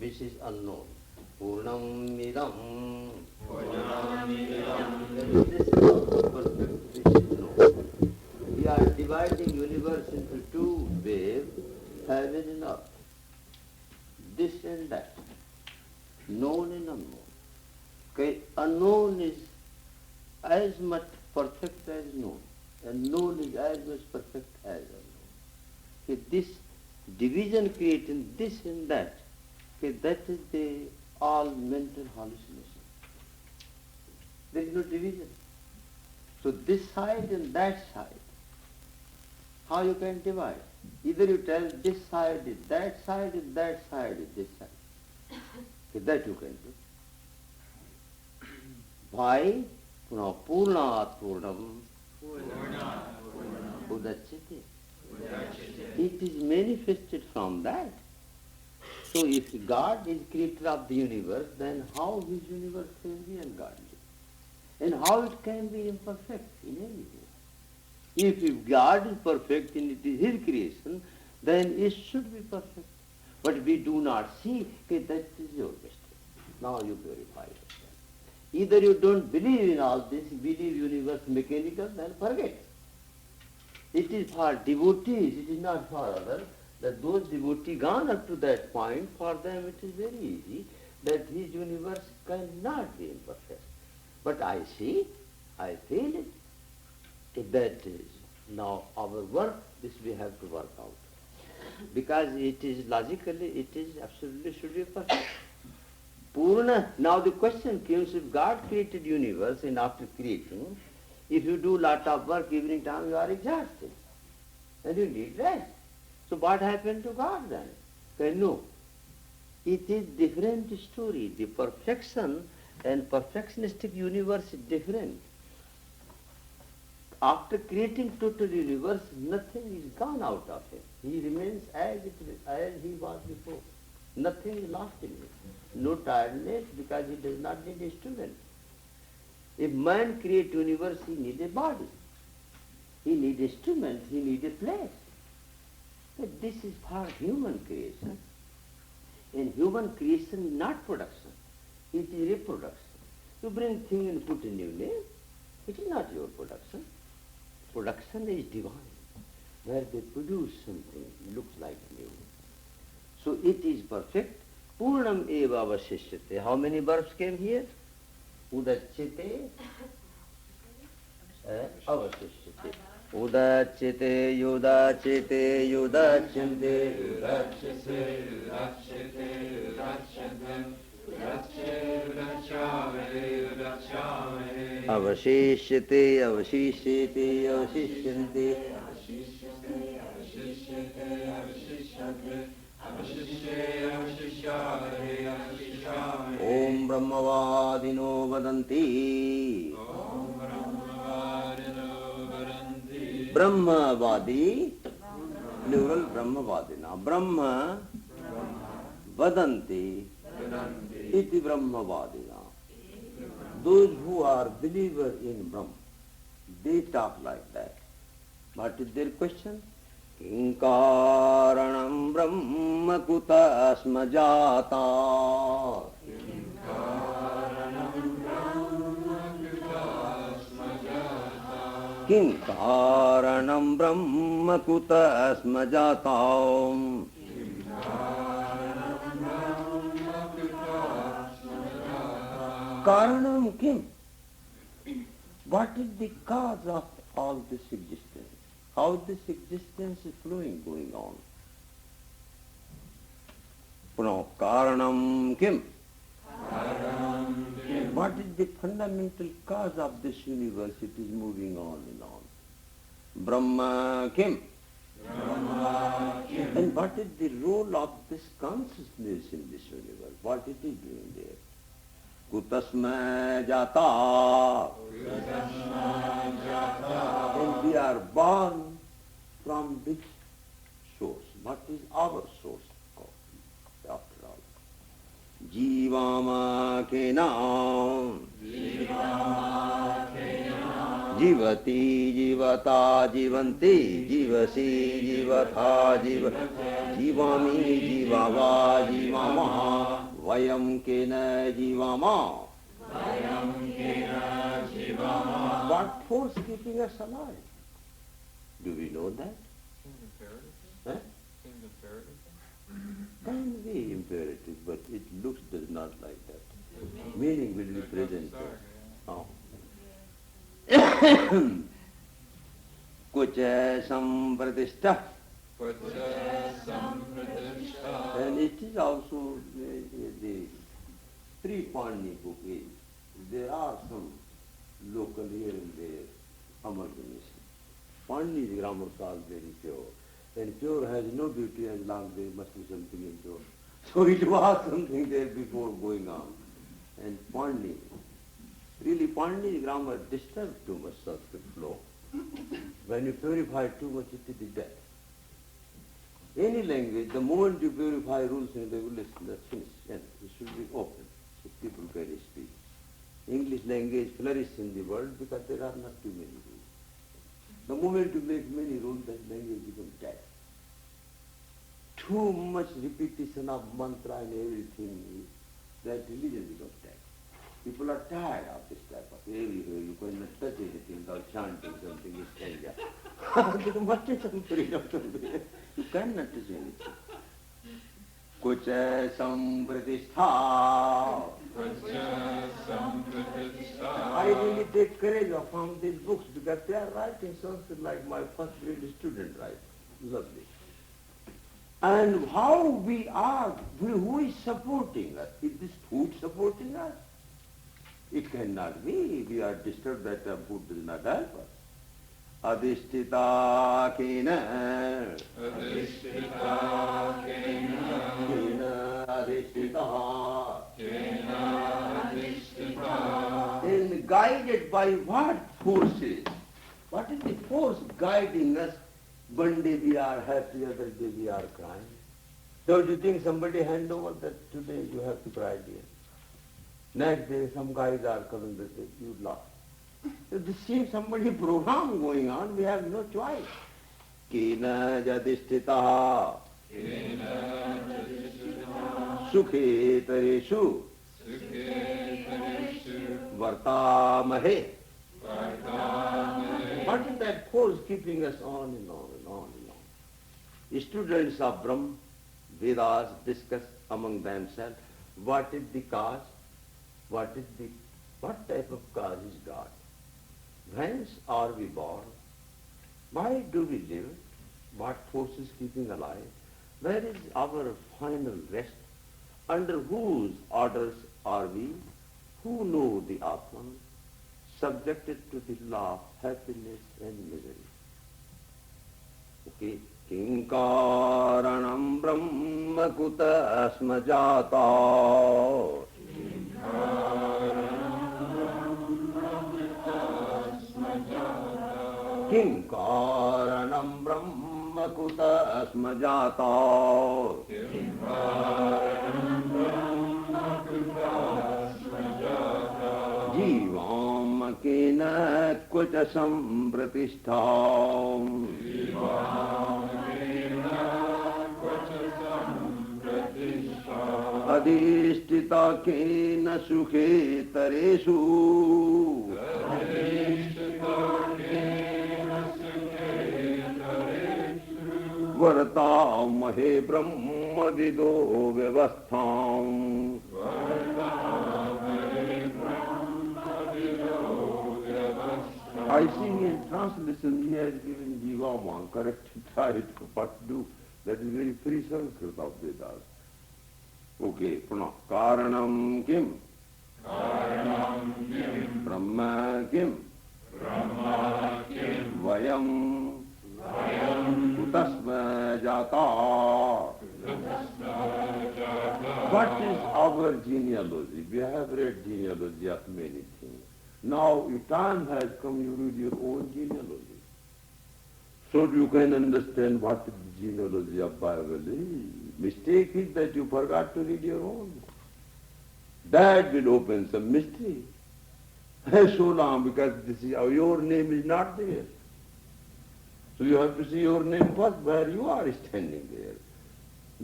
this is unknown. Purnam idam. This is also perfect, this is known. We are dividing universe into two waves, heaven and earth. This and that. Known and unknown. Okay, unknown is as much perfect as known, and known is as much perfect as unknown. Okay, this division creating this and that, okay, that is the all mental hallucination. There is no division. So this side and that side, how you can divide? Either you tell this side is that side and that side is this side. Okay, that you can do. Why? Purnat Purnam Udachyate. It is manifested from that. So if God is creator of the universe, then how his universe can be ungodly? And how it can be imperfect in any way? If God is perfect and it is his creation, then it should be perfect. But we do not see, okay, that is your mistake. Now you purify it. Either you don't believe in all this, believe universe mechanical, then forget. It is for devotees, it is not for others. That those devotees gone up to that point, for them it is very easy that his universe cannot be imperfect. But I see, I feel it. That is now our work, this we have to work out. Because it is logically, it is absolutely should be perfect. Purna. Now the question comes, if God created universe and after creation, if you do lot of work evening time, you are exhausted. And you need rest. So what happened to God then? Okay, no. It is different story. The perfection and perfectionistic universe is different. After creating total universe, nothing is gone out of him. He remains as he was before. Nothing is lost in him. No tiredness, because he does not need instrument. If man creates universe, he needs a body. He needs instrument, he needs a place. But this is for human creation. And human creation is not production. It is reproduction. You bring thing and put a new name. It is not your production. Production is divine, where they produce something, looks like new. So it is perfect. Purnam eva avashishyate. How many verbs came here? Udachyate, avashishyate. Udachyate, yudachyate, yudachyante, Udachyate, udachyate, udachyate, udachyame, udachyame. Avashishyate, avashishyate, avashishyante. Avashishyate, avashishyate, avashishyate. Avashishyate, avashishyate, avashishyame. Om Brahmavadino vadanti. Om Brahmavadino vadanti. Brahmavadi, plural Brahmavadina. Brahma vadanti, iti Brahmavadina. Those who are believers in Brahma, they talk like that. What is their question? Kinkaranam Brahma kutasma jata. Kinkaranam Brahma kutasma jata. Karanam kim? What is the cause of all this existence? How this existence is flowing, going on? Karanam kim? What is the fundamental cause of this universe? It is moving on and on. Brahma kim? And what is the role of this consciousness in this universe? What it is doing there? Kutasma jata. And we are born from which source? What is our source after all? Jivama kenam. Jivati jivata jivanti. Jivasi jivatha jiva. Jivami jivava jivamaha. Vayam kena jivama. What force keeping us alive? Do we know that? Seems imperative. Huh? Seems imperative. Can be imperative, but it looks does not like that. Meaning will be present. Oh. Kucha sampratishta. And it is also the three-Pani book. There are some local here and there amalgamation. Pani grammar is very pure. And pure has no beauty as long as there must be something impure. So it was something there before going on. And Pani, really Pani grammar disturbs too much Sanskrit flow. When you purify too much, it is death. Any language, the moment you purify rules and regulations, that's finished. And it should be open, so people can speak. English language flourishes in the world because there are not too many rules. The moment you make many rules, that language becomes dead. Too much repetition of mantra and everything, that religion becomes dead. People are tired of this type of everywhere. You cannot touch anything without chanting something is India. There must be some freedom somewhere. You cannot touch anything. Kucha sampratistha. I really take courage from these books because they are writing something like my first grade student writes. Lovely. And how we are, who is supporting us? Is this food supporting us? It cannot be. We are disturbed that the food does not help us. Adhisthita kena. Adhisthita kena. Kena adhisthita. Kena adhisthita. And guided by what forces? What is the force guiding us? One day we are happy, other day we are crying. Don't you think somebody hand over that today you have to cry, dear? Next day some guys are coming that say, you laugh. So this seems somebody program going on, we have no choice. Kena jadisthita. Kena jadisthita. Sukhe tareshu. Sukhe tareshu. Vartamahe. Vartamahe. What is that force keeping us on and on and on and on? Students of Brahma, Vedas discuss among themselves what is the cause. What type of cause is God? Whence are we born? Why do we live? What force is keeping alive? Where is our final rest? Under whose orders are we? Who know the Atman? Subjected to the law of happiness and misery. Okay. Kinkaranam brahma kuta asma jata. Kim karanam brahma kuta asma jata. Jivam kena kuta sampratishtham. Adhisthita kena sukhe tareshu. Vartamahe brahma vido vyavastham. I think in translation he has given Jivama, corrected title, what to do. That is very free Sanskrit of Vedas. Okay, Pranam. Karanam kim? Karanam kim? Brahma kim? Brahma kim? Vayam? Vayam? Kutasma jata? Kutasma jata? What is our genealogy? We have read genealogy of many things. Now, if time has come, you read your own genealogy. So you can understand what the genealogy of Bible is. Mistake is that you forgot to read your own. That will open some mystery. So long, because this is, your name is not there. So you have to see your name first, where you are standing there.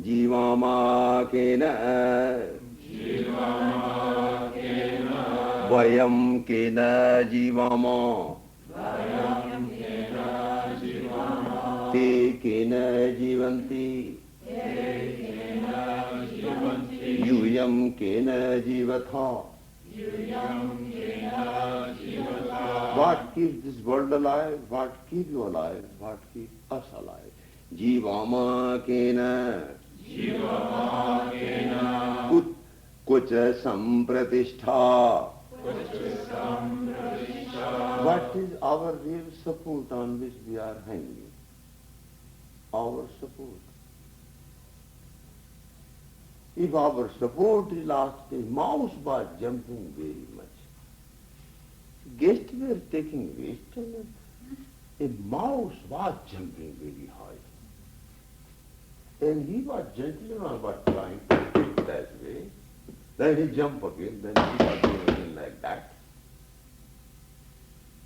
Jivama kena. वयम केन जीवाम ते केन जीवन्ति यूयं केन जीवथा. What keeps this world alive? What keeps you alive? What keeps us alive? Jivama kena kucha sampratishtha. What is our real support on which we are hanging? Our support. If our support is lost, a mouse was jumping very much. Guests were taking rest and a mouse was jumping very high. And he was gentleman was trying to sit that way. Then he jumped again, then he was doing again like that.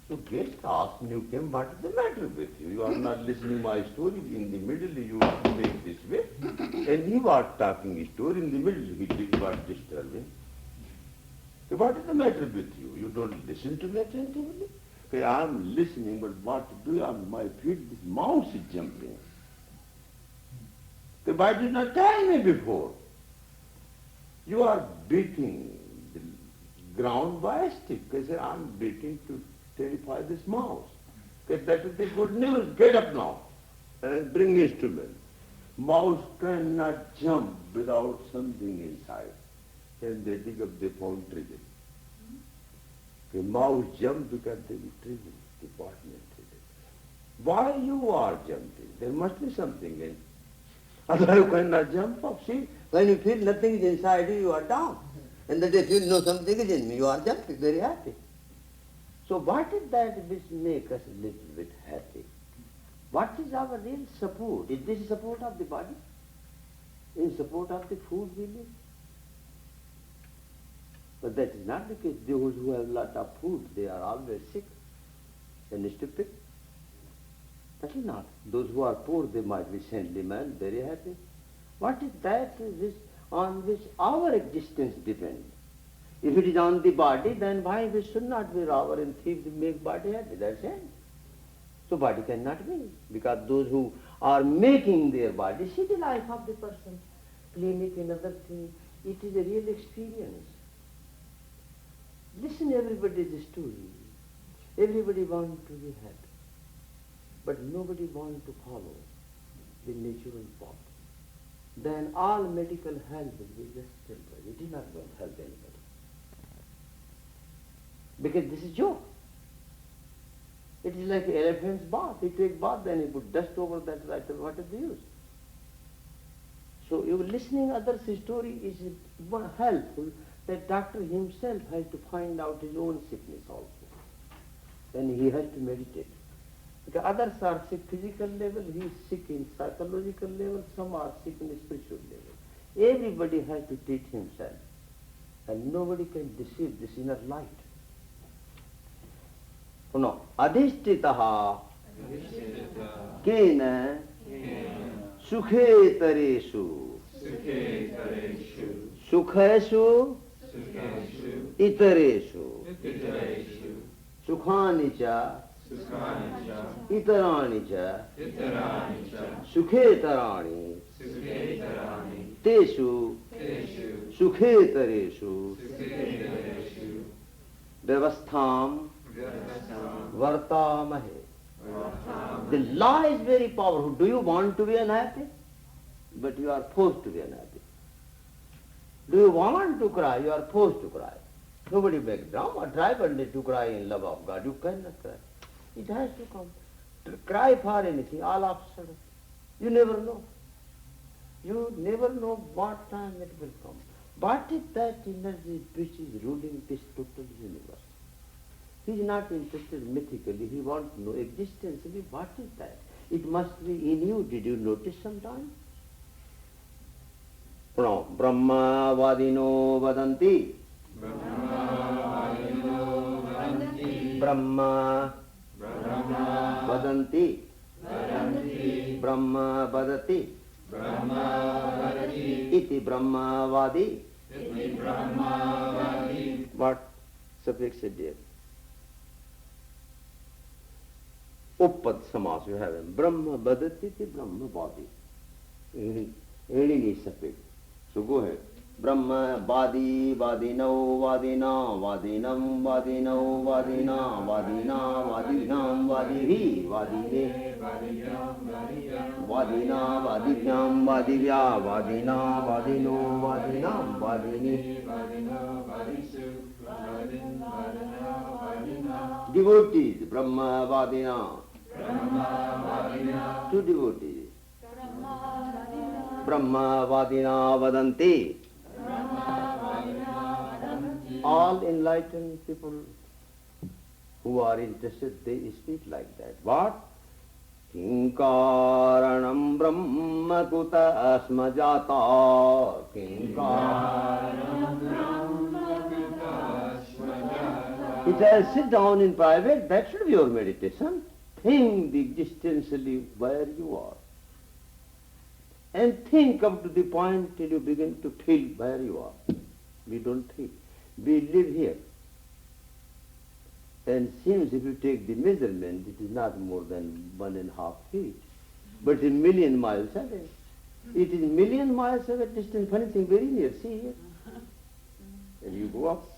So guest asked Newton, what is the matter with you? You are not listening my story. In the middle you make this way. And he was talking his story. In the middle he was disturbing. So what is the matter with you? You don't listen to me attentively? Okay, I am listening, but what to do on my feet? This mouse is jumping. So why did you not tell me before? You are beating the ground by a stick. I said, I am beating to terrify this mouse. Okay, that is the good news. Get up now and bring instrument. Mouse cannot jump without something inside. And they dig up, they found treasure. The mouse jumped because they were treasure, department treasure. Why you are jumping? There must be something in. Otherwise you cannot jump up. See, when you feel nothing is inside you, you are down. And that if you know something is in me, you are jumping, very happy. So what is that which makes us a little bit happy? What is our real support? Is this support of the body? In support of the food we live? But that is not the case. Those who have a lot of food, they are always sick and stupid. That is not. Those who are poor, they might be saintly men, very happy. What is that on which our existence depends? If it is on the body, then why we should not be robber and thief to make body happy? That's it. So body cannot be. Because those who are making their body, see the life of the person, clinic and other things, it is a real experience. Listen everybody's story. Everybody wants to be happy. But nobody wants to follow the natural path. Then all medical help will be just temporary. It is not going to help anybody. Because this is joke. It is like an elephant's bath. He takes bath, then he put dust over that, what is the use? So you listening others' story is helpful, that doctor himself has to find out his own sickness also. Then he has to meditate. Because others are sick physical level, he is sick in psychological level, some are sick in spiritual level. Everybody has to treat himself. And nobody can deceive this inner light. No. Adhishtitaha kena sukhetereshu sukhesu itereshu sukhani cha itarani cha sukhetarani tesu sukhetereshu vyavastham vartamahe. The law is very powerful. Do you want to be unhappy? But you are forced to be unhappy. Do you want to cry? You are forced to cry. Nobody makes drama. Try one day to cry in love of God. You cannot cry. It has to come. To cry for anything, all of a sudden. You never know. You never know what time it will come. What is that energy which is ruling this total universe? He is not interested mythically. He wants to know existentially what is that. It must be in you. Did you notice sometime? No. Brahma vadino vadanti. Brahma vadanti. Brahma vadati. Iti Brahma vadi. Iti Brahmavadi. What suffix is there? Uppad samas you have in Brahma Badati ti Brahma Badi. Any suffix. So go ahead. Brahma Badi Vadino Vadina Vadinam Vadino Vadina Vadina Vadinam Vadihi Vadine Vadina Vadinam Vadivya Vadina Vadino Vadinam Vadini. Devotees, Brahma Vadina. Two devotees. Brahma Vadina Vadanti. All enlightened people who are interested, they speak like that. What? Kinkaranam Brahma kuta asma jata. Kinkaranam Brahma kuta asma jata. It says, sit down in private, that should be your meditation. Think the existentially where you are. And think up to the point till you begin to feel where you are. We don't think. We live here. And seems if you take the measurement, it is not more than 1.5 feet. But a million miles away. It is million miles away distance, funny thing, very near. See here. And you go up.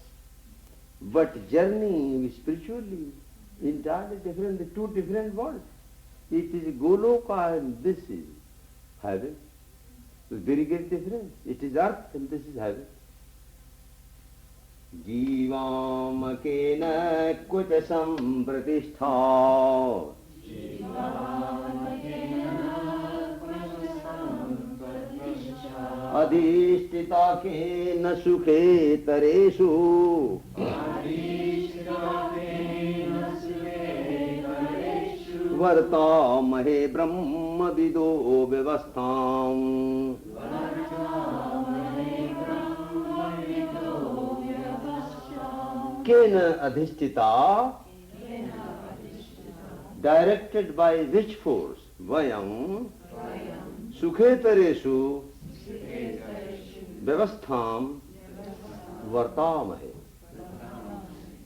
But journey spiritually, entirely different, the two different worlds. It is Goloka and this is heaven. Very great difference. It is earth and this is heaven. Jivam kena kuta sampratistha. Adhishtita kena sukhe tareshu. Vartamahe brahma vido vyavastham. Kena adhisthita, directed by which force? Vayam sukhetareshu vyavastham vartamahe.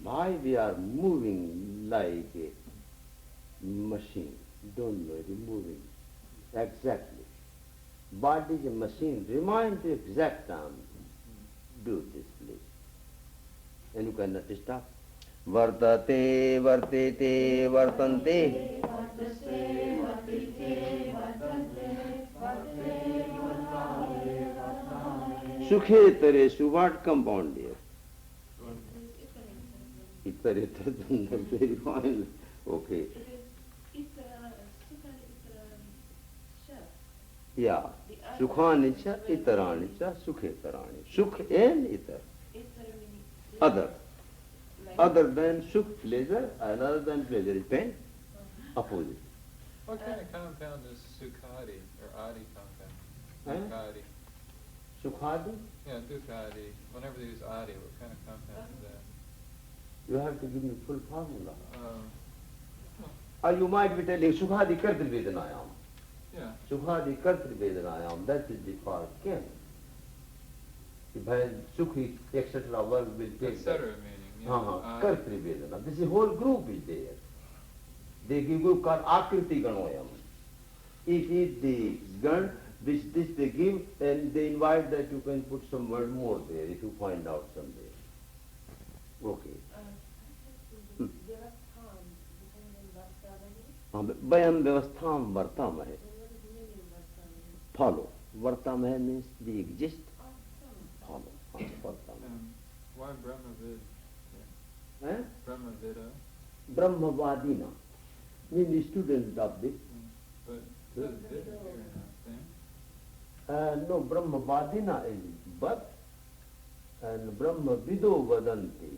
Why we are moving like a machine? Don't know, it is moving. Exactly. Body is a machine. Remind the exact time. Do this, please. And you cannot stop. Vartate, vartete, vartante. Sukhe tareshu, what compound here? Itarita, very fine. Okay. Yeah. Sukhanicha, itaranicha, sukhetarani. Sukh and itar. Other. Other than sukh, pleasure, and other than pleasure is pain. Opposite. What kind of compound is Sukhadi or Adi compound? Dukkadi. Sukhadi? Yeah, Dukkadi. Whenever they use Adi, what kind of compound is that? You have to give me full formula. Um, Or you might be telling Sukhadi Kartri Vedanayam. Yeah. Sukhadi Kartri Vedanayam, that is the first kin. Sukhi, etc. work will take Etc. meaning. Yeah. Kartri Vedana. This is whole group is there. They give group called Akriti Ganoyam. It is the gun, this they give, and they invite that you can put some word more there if you find out someday. Okay. Vayam vyavastham vartamahe. Follow. Vartamahe means they exist. Follow. Why Brahmavid? Eh? Brahmavida. Brahmavadina means the students of the. But the Vid here, not same? No, Brahmavadina is but, and Brahmavido vadanti.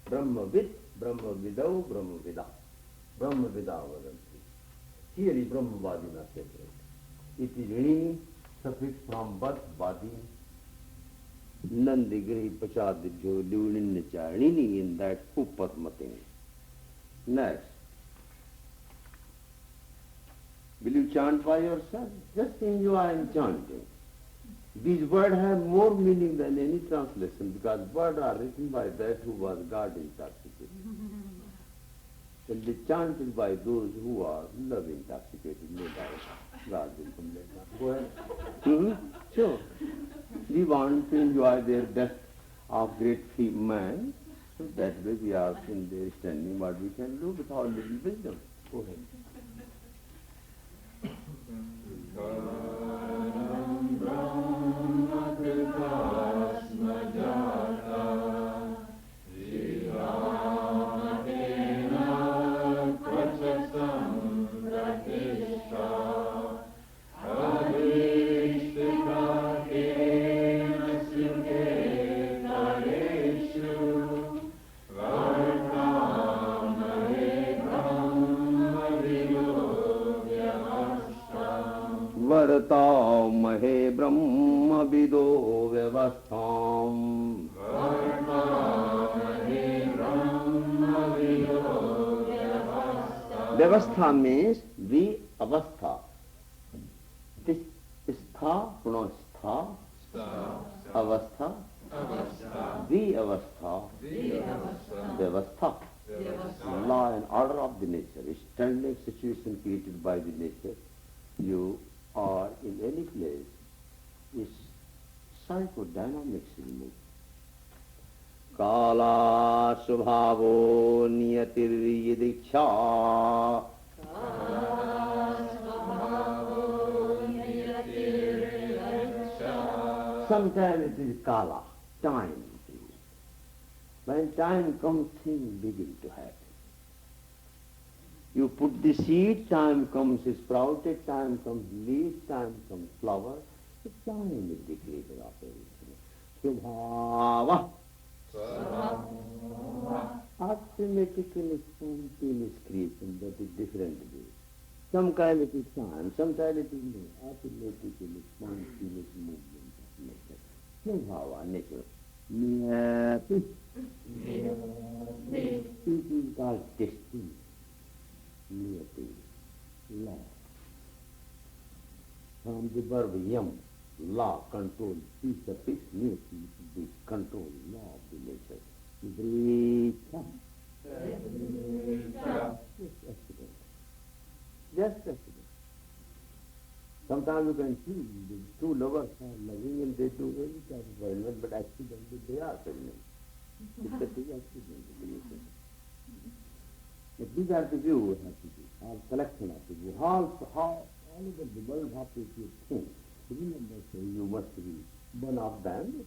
Brahmavid, Brahmavidau, Brahmavida. Brahmavida vadanti. Here is Brahmavadina separate. It is Rini, suffix from birth, body. Nandigri Pachadibhyo Lulinnicharini in that Upatmating. Next. Will you chant by yourself? Just enjoy and chanting. These words have more meaning than any translation because words are written by that who was God intoxicated. And they chanted by those who are love intoxicated, no doubt. God will come later. Go ahead. Sure. We want to enjoy their death of great man. So that way we are in their standing what we can do with our little wisdom. Go ahead. वर्ताओ महे ब्रह्म विदो व्यवस्थाम व्यवस्था means the avastha. This stha pronounced stha, avastha, the avastha, vyavastha. Law and order of the nature, a standing situation created by the nature. You are in any place is psychodynamic signal. Kala subhavo niyatir yidiksha. Sometimes it is kala, time. When time comes, things begin to happen. You put the seed, time comes sprouted, time comes leaf, time comes flower. The time is the creator of everything. Subhava. Automatically, spontaneous creation, that is different way. Some kind it is time, sometimes it is no. Automatically, spontaneous movement of nature. Subhava, nature. Niyati. It is called destiny. Niyati, law. From the verb yam, law, control, piece of fixed niyati, the control, law of the nature. Vricha. Just accident. Just accident. Sometimes you can see the two lovers are loving and they do any kind of violence, but accidentally they are pregnant. It's a big accident. But these are the view we have to do, our collection of the view. How all over the world have to think. Remember, so you must be one of them.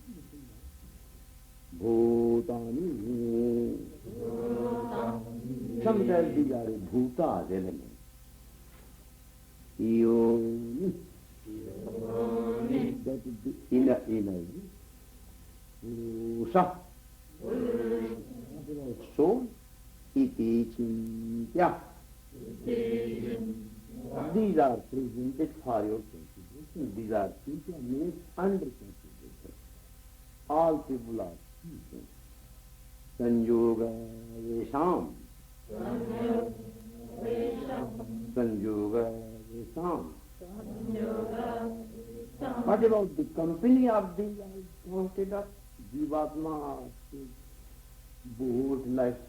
Bhutani. Sometimes these are bhutas elements. Yoni. That is the inner energy. Purusha. Soul. Iti chintya. These are presented for your consideration. These are chintya means under consideration. All people are thinking. Sanyoga vesham. Sanyoga vesham. What about the company of these I pointed up? Jivatma, both like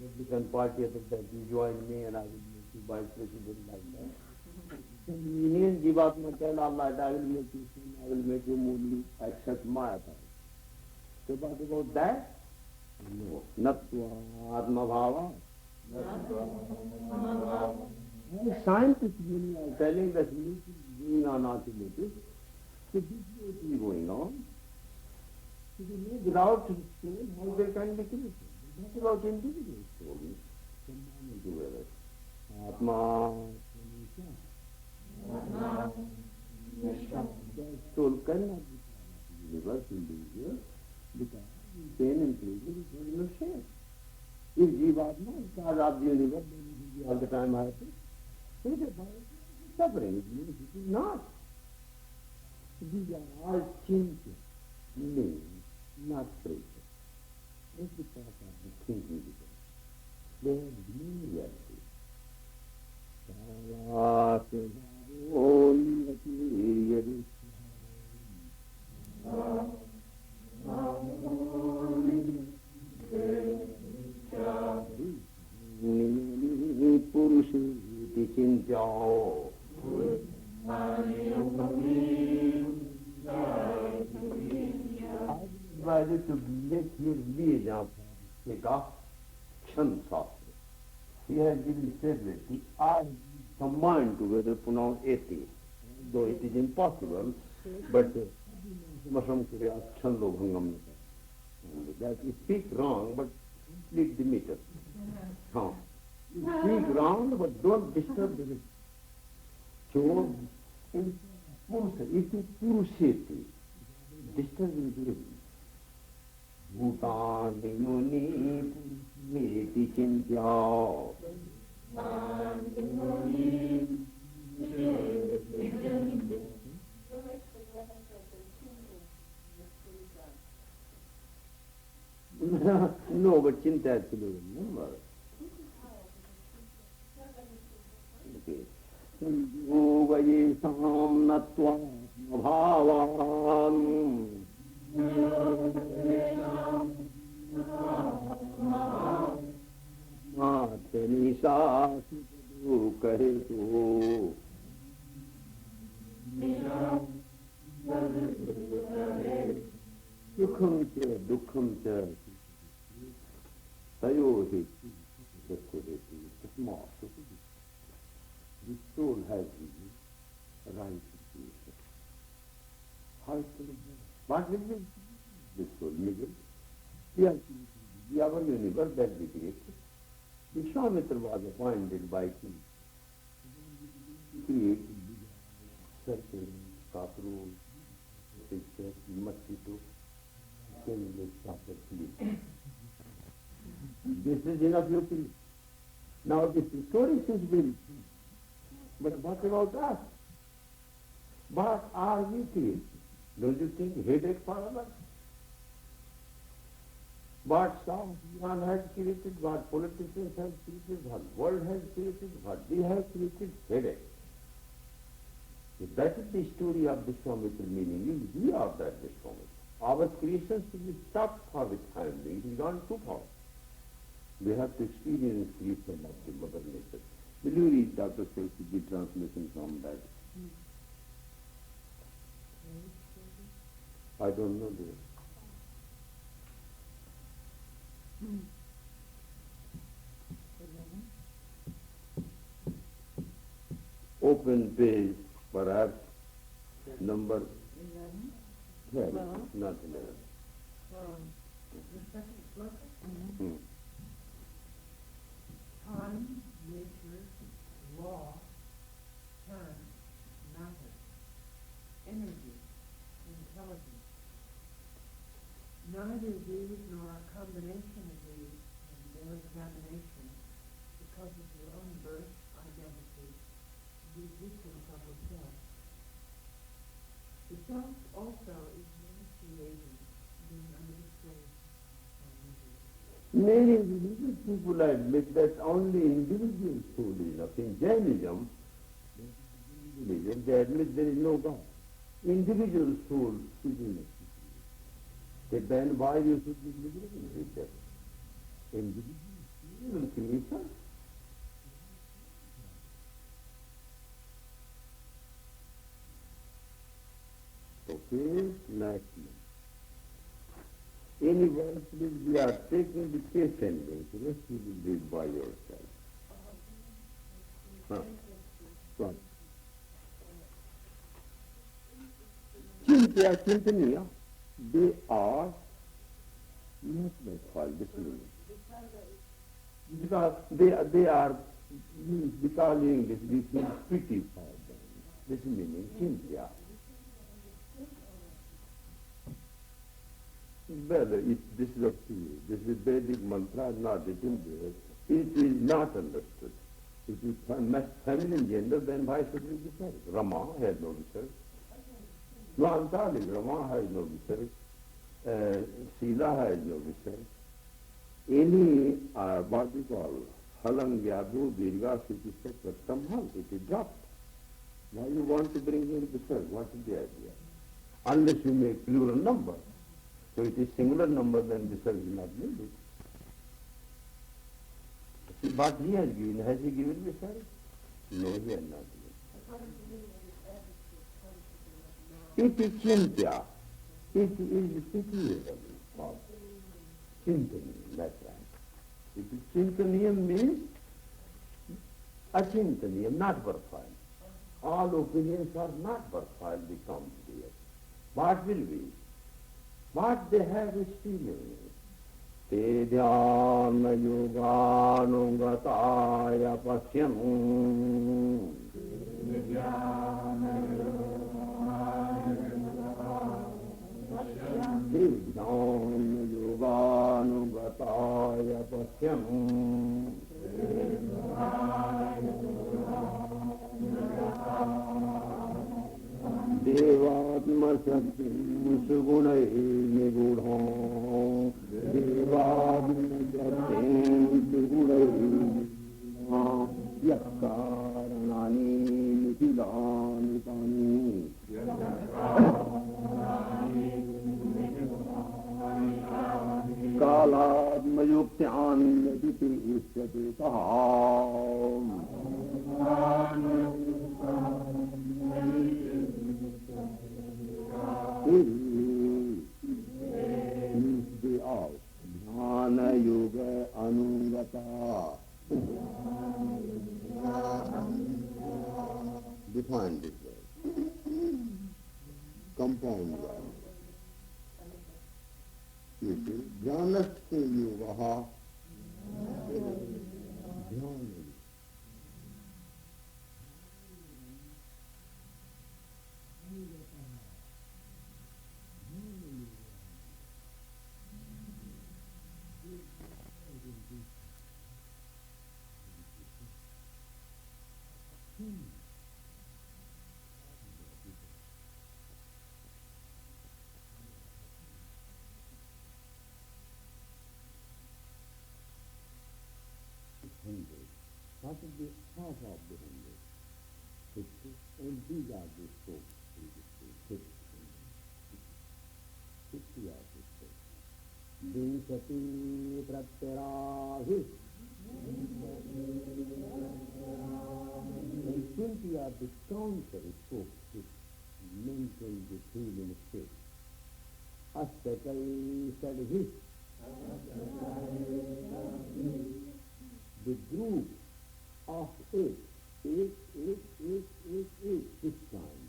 Republican Party, that you join me and I will make you vice president like that. Union Jivatma tell Allah that I will make you sin, I will make you Muli, accept my authority. So what about that? No. Natva Atma Bhava. Scientists are telling that this is being unauthentic. So this is going on. So without soul, how they can be created? That's about individual soul. Combined together. Atma, that soul cannot be universe individual because pain and pleasure is no share. If Jivatma is God of the universe, then it will be all the time happy. It is suffering, it is not. These are all changes, names, not pressure. That's because of the thinking because they have no reality. I decided to let him be a Kshan Shastra. He has even said that the I combined together pronounce eti, though it is impossible, but Masam Kriya Chando Bhangam. That you speak wrong, but split the meter. Speak wrong, but don't disturb the meter. So, in Purusha, it is Purusheti. Disturbing the meter. Bhutan Yoni Meti Chintya. No, but Chinta has to do remember. Yogaye Sam Natva Bhavan. Tenisa kahe to dukham cha tayo he small. The soul has the right situation. How is it? What will be this soul? Yes, our universe that we created. Vishwamitra was appointed by him to create circle, cockroach, picture, mosquito, can proper sleep. This is enough utility. Now this story is built. But what about us? What are we creating? Don't you think headache for us? What someone has created, what politicians have created, what world has created, what they have created, headache. If that is the story of Vishwamitra meaning, we are that Vishwamitra. Our creation should be stopped for the time being. It is gone too far. We have to experience creation of the Mother Nature. Will you read Dr. Seshi's translation from that? I don't know this. Open page, perhaps, number 12, not 11. Time, nature, law, time, matter, energy, intelligence. Neither these nor a combination of these and their examination, because of their own birth, identity, the existence of the self. The self also is one created, being understood. Many religious people admit that only individual soul is enough. In Jainism, they admit there is no God. Individual soul is enough. Then why you should be living with them? Individual creation. Okay, next. Anyone, please, we are taking the case ending. The rest you will read by yourself. Right. Chintya, Chintaniya, they are not like called this meaning. Because they are because in English we feel pity for them. This meaning Chintya. Well, this is up to you. This is Vedic mantra, not it in there. It is not understood. If you feminine gender, then why should we be sorry? Rama has no research. Svantali, Rama has no research. Sila has no research. Any, what we call, Halang, Yadu, Dirga, Siddhi, somehow it is dropped. Now you want to bring in research. What is the idea? Unless you make plural number. So it is singular number, then this is not needed. See, what he has given, has he given this? No, he has not given. How does the religious attitude come to be now? It is chintya. It is pitiable. Chintaniyam, that's right. It is chintaniyam means achintaniyam, not worthwhile. All opinions are not worthwhile become real. What will be? What they have experienced. Te dhyana yoganugataya pasyam. Te dhyana yoganugataya pasyam. Devatmasaktim sugunai nigudham. Devatmasaktim sugunai nigudham. Yakkaranani nitilani tani. Kalatmayuktyan yaditi isyate taham. Be out. Jnana yoga anungata. Define this word. Compound word. Jnanastha yoga. Jnana. What is the half of the 100? 50. And these are the scopes. 50 are the scopes. Vinsati pratyarahi. And 20 are the counter scopes which maintain the feeling state. Astakai sadhi. The group of 8, 6 times,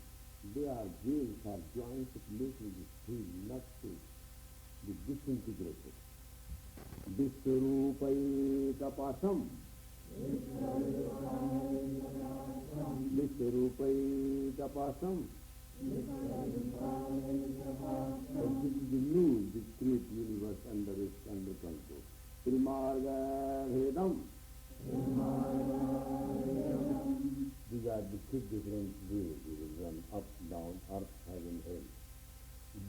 they are veils or joints making the steel not to be disintegrated. Vishwarupai tapasam. Vishwarupai tapasam. This is the new discrete universe under control. Trimarga Vedam. These are the 3 different ways we will run up, down, earth, heaven, hell.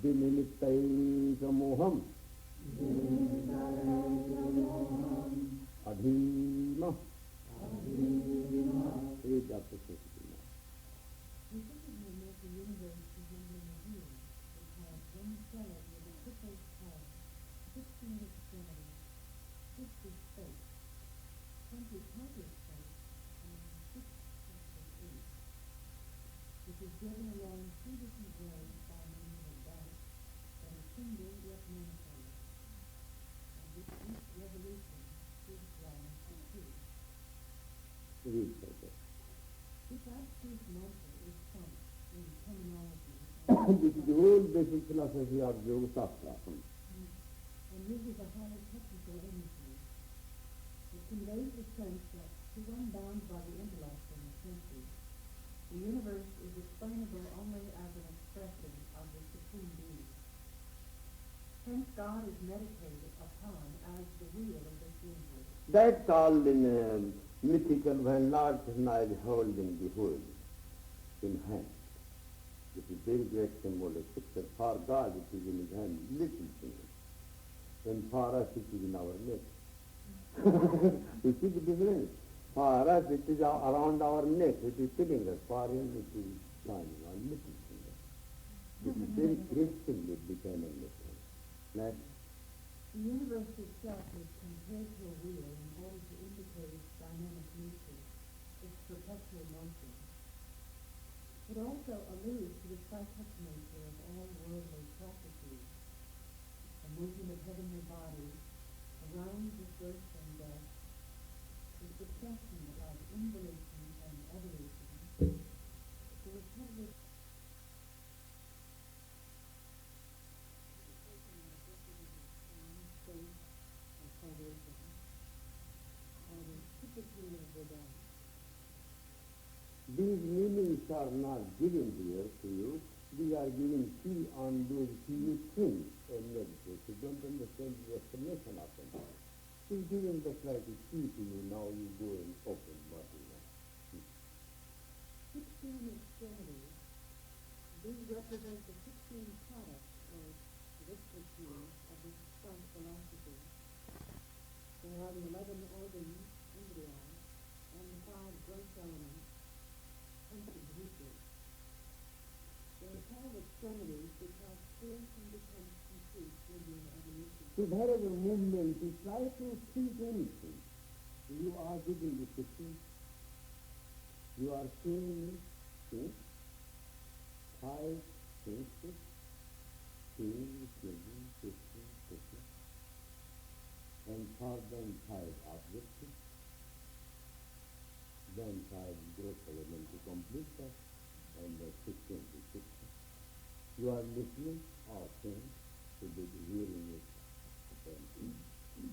Dinilittai samoham. Adhima. Eight opposites now. We think of the American universe resembling a wheel. It has one cell with a triple power, 16 extremities, 50 spokes, 20 counter spokes, and 6 separate aids. It is driven along 2 different roads by means of belts that are single yet manifold, and with each revolution gives rise to 2. Read further. This abstruse mantra is sung in terminology This is the whole basic philosophy of Yoga Shastra. and uses a highly technical imagery. It conveys the sense that to one bound by the intellect and the senses, the universe is explainable only as an expression of the Supreme Being. Hence God is meditated upon as the wheel of this universe. That's called in mythical when Lord Krishna is holding the whole in hand. It is very great symbolic picture. For God it is in his hand, little thing. And for us it is in our neck. You see the difference? For us it is around our neck, it is sitting us. For him it is lying on little finger. It is very great thing that we can understand. Next. The universe itself is compared to a wheel in order to indicate its dynamic nature, its perpetual motion. also alludes to the cyclic nature of all worldly processes. The movement of heavenly bodies around with birth and death, the succession of involution and evolution, the recovery state of causation, or the typically of the death. These meanings are not given here to you. These are given key on those few things and meditate. You don't understand the explanation of them. He's giving just like a key to you. Now you go and open what you want. 16 extremities. These represent the 16 products or vicissitudes of the Christ philosophy. There are the 11 organs, embryo, and the 5 gross elements, they are called extremities because creation becomes complete during evolution. So wherever movement, you try to think anything. You are giving the system. You are seeing things, 5 senses, seeing, children, 15, 15, and for them 5 objects, then 5 gross elements to complete that, and the 16 to 16. You are listening or saying, so the hearing is.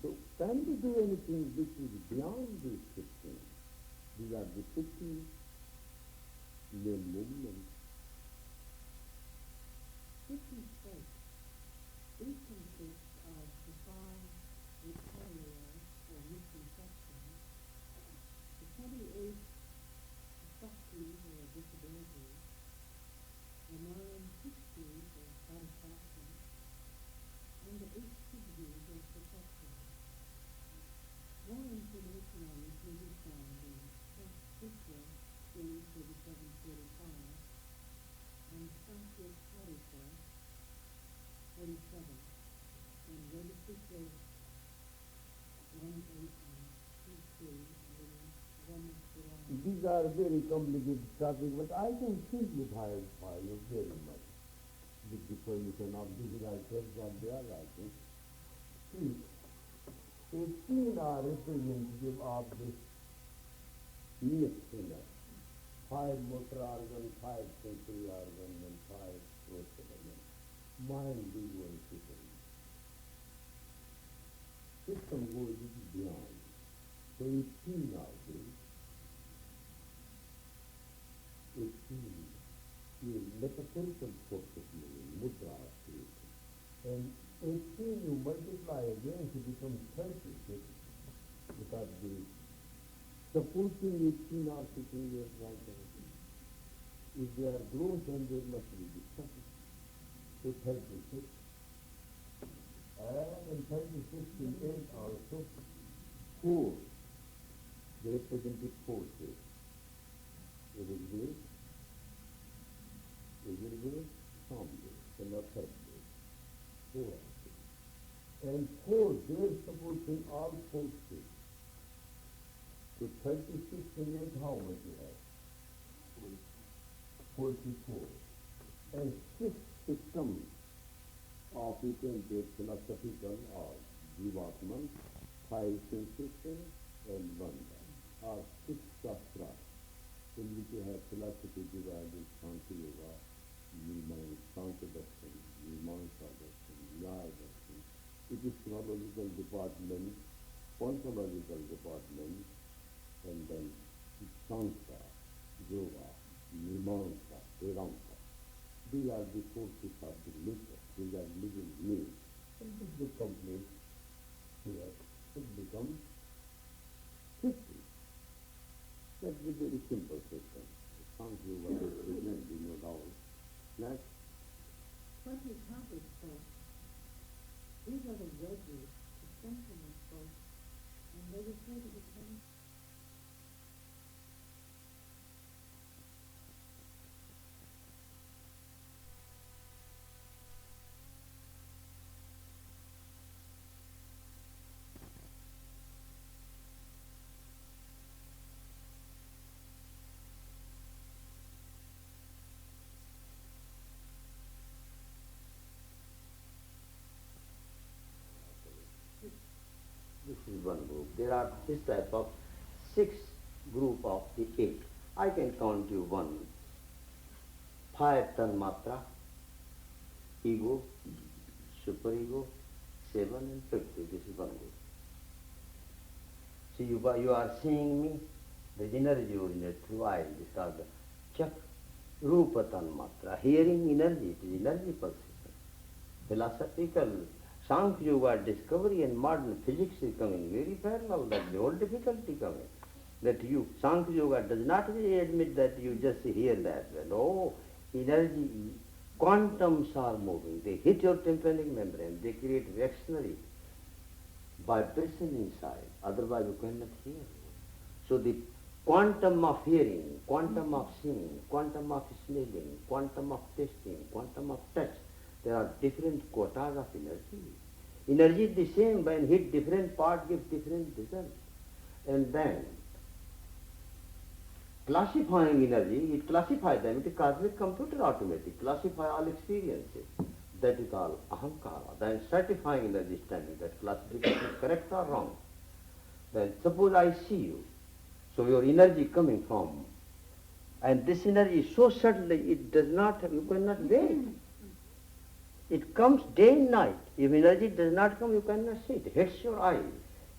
So can we do anything which is beyond these 16? These are the 15 main movements. 50 states. These consist of the 5 vicarious or misconceptions, the 28 affections or disabilities, the 9 60s or satisfaction, and the 8 degrees of perfection. More information on this may be found in Text Sukha, page 3745, and Sanskrit Parisa, 47, and Vedic Sukha 181, 2, and Ramaswara. These are very complicated topics, but I can simplify it for you very much. With the permission of these writers, what they are writing. See, 18 are representative of this mixture. 5 motor organ, 5 sensory organ, and 5 gross elements. Mind is one system. System goes beyond. So 18 are these. 18 is metaphorical force of moving, mudra creation. And 18 you multiply again, it becomes 36. Because the supporting 18 are sitting there right there. If they are gross, then there must be discussion. So 36. And in 36 in 8 also 4. They represented 4 states. It is good. It is good. Some days, and not 30 days. 4 days. And 4, they are supporting all 4 states. So 36 and 8, how much you have? 44. And 6 systems of, you can take philosophical or Jivatman, 5 sensations and 1 or 6 shastras. In which you have philosophy divided, Sankhya Yoga, Sankhya Darshan, Mimamsa Darshan, Nyaya Darshan, epistemological department, ontological department, and then Sankhya, Yoga, Mimamsa, Vedanta. These are the forces of the nature. These are living beings. And this will complete here. It becomes 50. That's a very simple system. Sankhya Yoga is presented, no doubt. Next. 20 compass folks. These are the wedges, the sentinel folks, and they refer to the 10 is one group. There are this type of 6 group of the 8. I can count you 1. 5 tanmatra, ego, superego, 7 and 50. This is one group. See, you are seeing me, the energy originates through eyes. This is called the chak, rupa tanmatra. Hearing energy, it is energy perception. Philosophical Sankhya Yoga discovery and modern physics is coming very parallel. That's the whole difficulty coming. That you, Sankhya Yoga does not admit that you just hear that. No, energy, quantums are moving. They hit your tympanic membrane. They create reactionary vibration inside. Otherwise you cannot hear. So the quantum of hearing, quantum of seeing, quantum of smelling, quantum of tasting, quantum of touch, there are different quotas of energy. Energy is the same, when hit different part gives different results. And then, classifying energy, it classifies them, it is cosmic computer automatic, classify all experiences. That is all ahankara. Then certifying energy standing, that classification is correct or wrong. Then suppose I see you, so your energy coming from, and this energy is so suddenly, it does not, you cannot wait. It comes day and night. If energy does not come, you cannot see it. Hits your eye.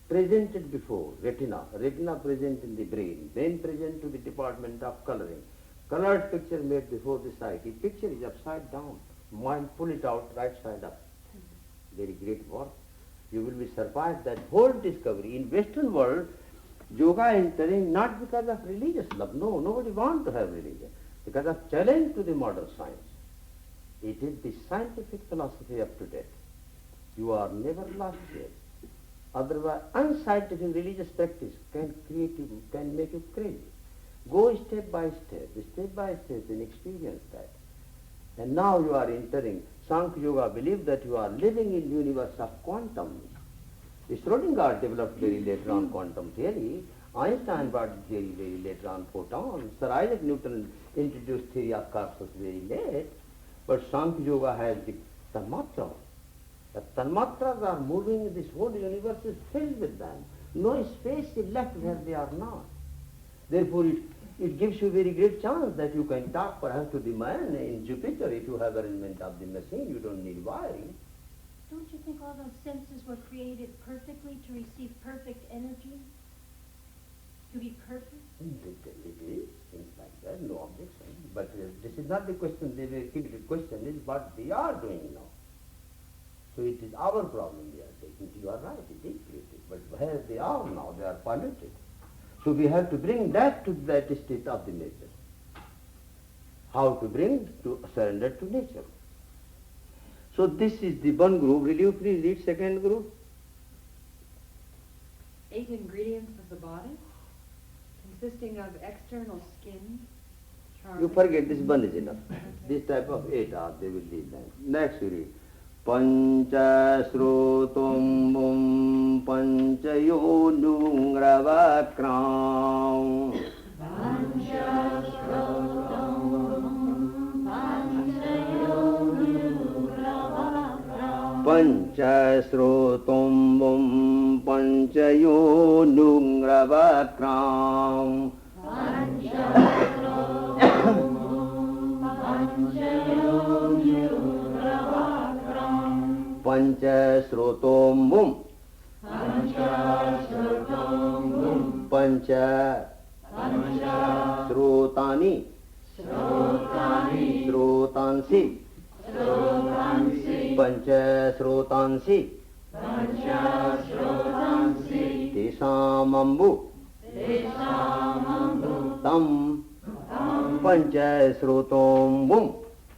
Presented before, retina. Retina present in the brain. Brain present to the department of coloring. Colored picture made before the sight. The picture is upside down. Mind pull it out right side up. Very great work. You will be surprised that whole discovery in Western world, yoga entering not because of religious love. No, nobody wants to have religion. Because of challenge to the modern science. It is the scientific philosophy up to date. You are never lost yet. Otherwise, unscientific religious practice can make you crazy. Go step by step, and experience that. And now you are entering. Sankhya Yoga believe that you are living in the universe of quantum. Schrodinger developed very later on quantum theory. Einstein brought theory very later on photons. Sir Isaac Newton introduced theory of corpuscles very late. But Sankhya Yoga has the tanmatra. The tanmatras are moving, this whole universe is filled with them. No space is left where they are not. Therefore it gives you very great chance that you can talk perhaps to the man in Jupiter. If you have arrangement of the machine, you don't need wiring. Don't you think all those senses were created perfectly to receive perfect energy? To be perfect? It is, things like that, no objection. But this is not the question. The question is what we are doing now. So it is our problem we are taking. You are right, it is created. But where they are now, they are polluted. So we have to bring that to that state of the nature. How to bring to surrender to nature. So this is the one group. Will you please read second group? 8 ingredients of the body, consisting of external skin, You forget this one is enough. This type of 8 are, they will leave them. Next you read. Pancha srutum panchayo nungravakram. Pancha Shrotam, Panchayo Nungravakram. Pancha srutum panchayo nungravakram. Pancha Shrotam, Panchayo Nungravakram. Pancha srutum Pancha Shrotam, Pancha Pancha Srotani Srotani, Srotansi Srotansi, Pancha Srotansi Pancha Shrotansi, Tesamambu Tesamambu, Tam Pancha Srotombum.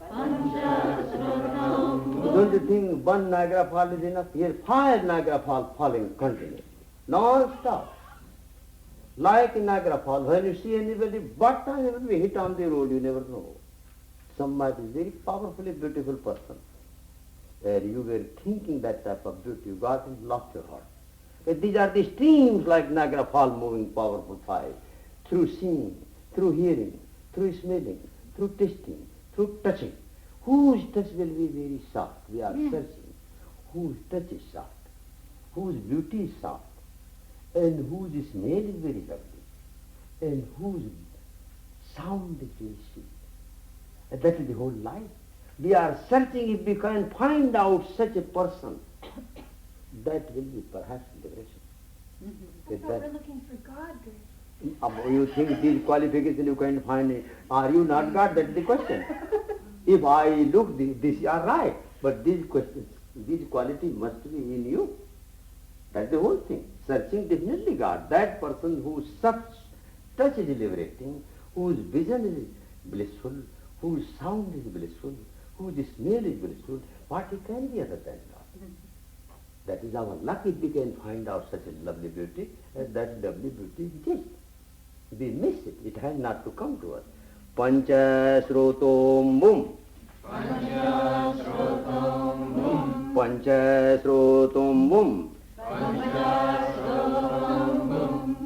Pancha Shrotam, Don't you think one Niagara Fall is enough? Here 5 Niagara Falls falling continuously, non-stop. Like in Niagara Falls, when you see anybody, what time will be hit on the road, you never know. Some might be very powerfully beautiful person. Where you were thinking that type of beauty, you got and lost your heart. But these are the streams like Niagara Falls moving powerful fire. Through seeing, through hearing, through smelling, through tasting, through touching. Whose touch will be very soft? We are searching. Whose touch is soft? Whose beauty is soft? and whose smell is very lovely, and whose sound is very sweet. And that is the whole life. We are searching if we can find out such a person. That will be perhaps liberation. I Is thought that- we're looking for God, Grace. You think these qualifications you can find it. Are you not God? That's the question. If I look, this you are right. But these questions, these qualities must be in you. That's the whole thing. Searching definitely God. That person whose touch is liberating, whose vision is blissful, whose sound is blissful, whose smell is blissful, what he can be other than God? That is our luck if we can find out such a lovely beauty, and that lovely beauty exists. We miss it. It has not to come to us. Pancha srotom bum. Pancha srotom bum.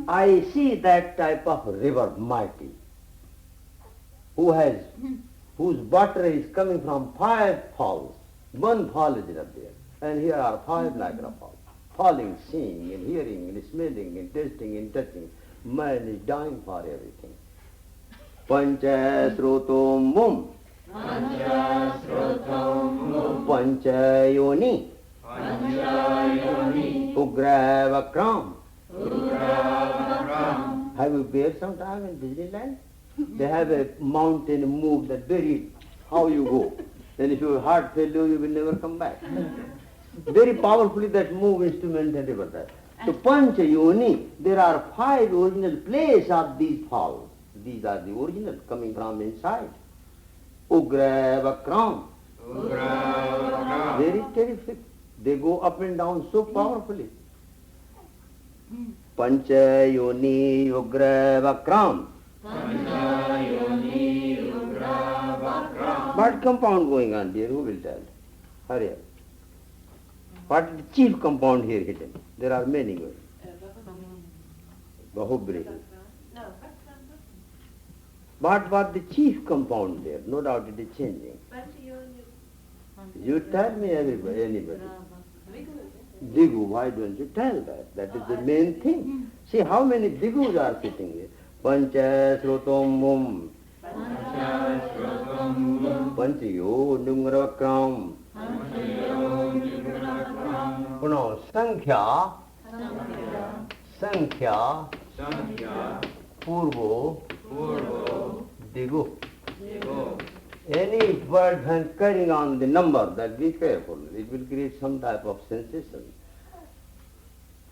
I see that type of river mighty, whose water is coming from 5 falls. One fall is up there, and here are 5 Niagara falls, falling, seeing, and hearing, and smelling, and tasting, and touching. Man is dying for everything. Pancha srotom bum. Pancha yoni. Ugra vakram. Have you been sometime in Disneyland? They have a mountain move that very how you go. Then if your heart failure, you will never come back. Very powerfully that move instrument and river that. So Pancha Yoni, there are 5 original places of these falls. These are the original coming from inside. Ugra Vakram. Very terrific. They go up and down so powerfully. Pancha Yoni Ugra Vakram. What compound going on there? Who will tell? Hurry up. What is the chief compound here hidden? There are many going. Bahubri. What was the chief compound there? No doubt it is changing. You tell me anybody. Digu, why don't you tell that? That is the main thing. See how many digus are sitting there. Pancha srotom bum. Panchayo numrakram. No, Sankhya. Purvo. Digu. Any word when carrying on the number, that be careful. It will create some type of sensation.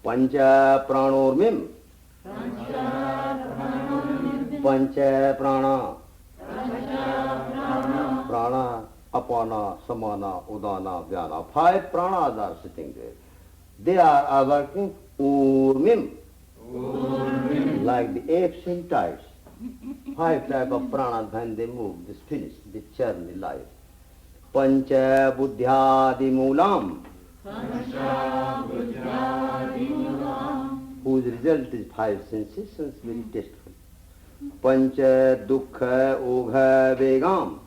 Pancha pranormim. Pancha prana. Prana, apana, samana, udana, vyana. 5 pranas are sitting there. They are working urmim. Like the apes in tights. 5 type of pranas when they move, this finish, this journey life. Pancha buddhyadi moolam. Whose result is 5 sensations, very tasteful. Pancha dukkha ogha vegam.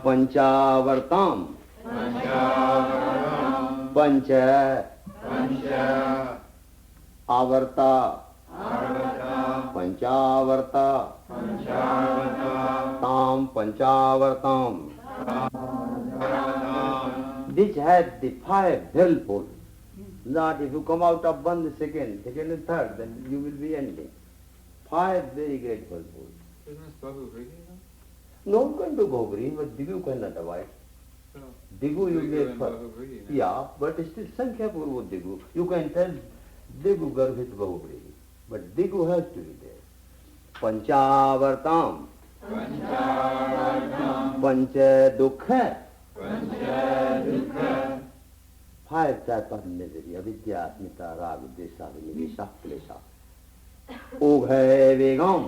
Pancha vartam. Pancha avarta. Panchavarta. Tam panchavartam. This has the 5 helpful. Not if you come out of one the second and third, then you will be ending. 5 very great helpful. Isn't this Bahubri then? No one can do Bahubri, but Digu cannot avoid. So, Digu you Digu make and first. Bahubri, then. Yeah, but still Sankhya Purva Digu. You can tell Digu Garvit Bahubri, but Digu has to be there. Panchavartam. Pancha dukkha. 5 types of misery, avidya, asmita, raga, dvesha, vinivesha, klesha. Ogha vegam.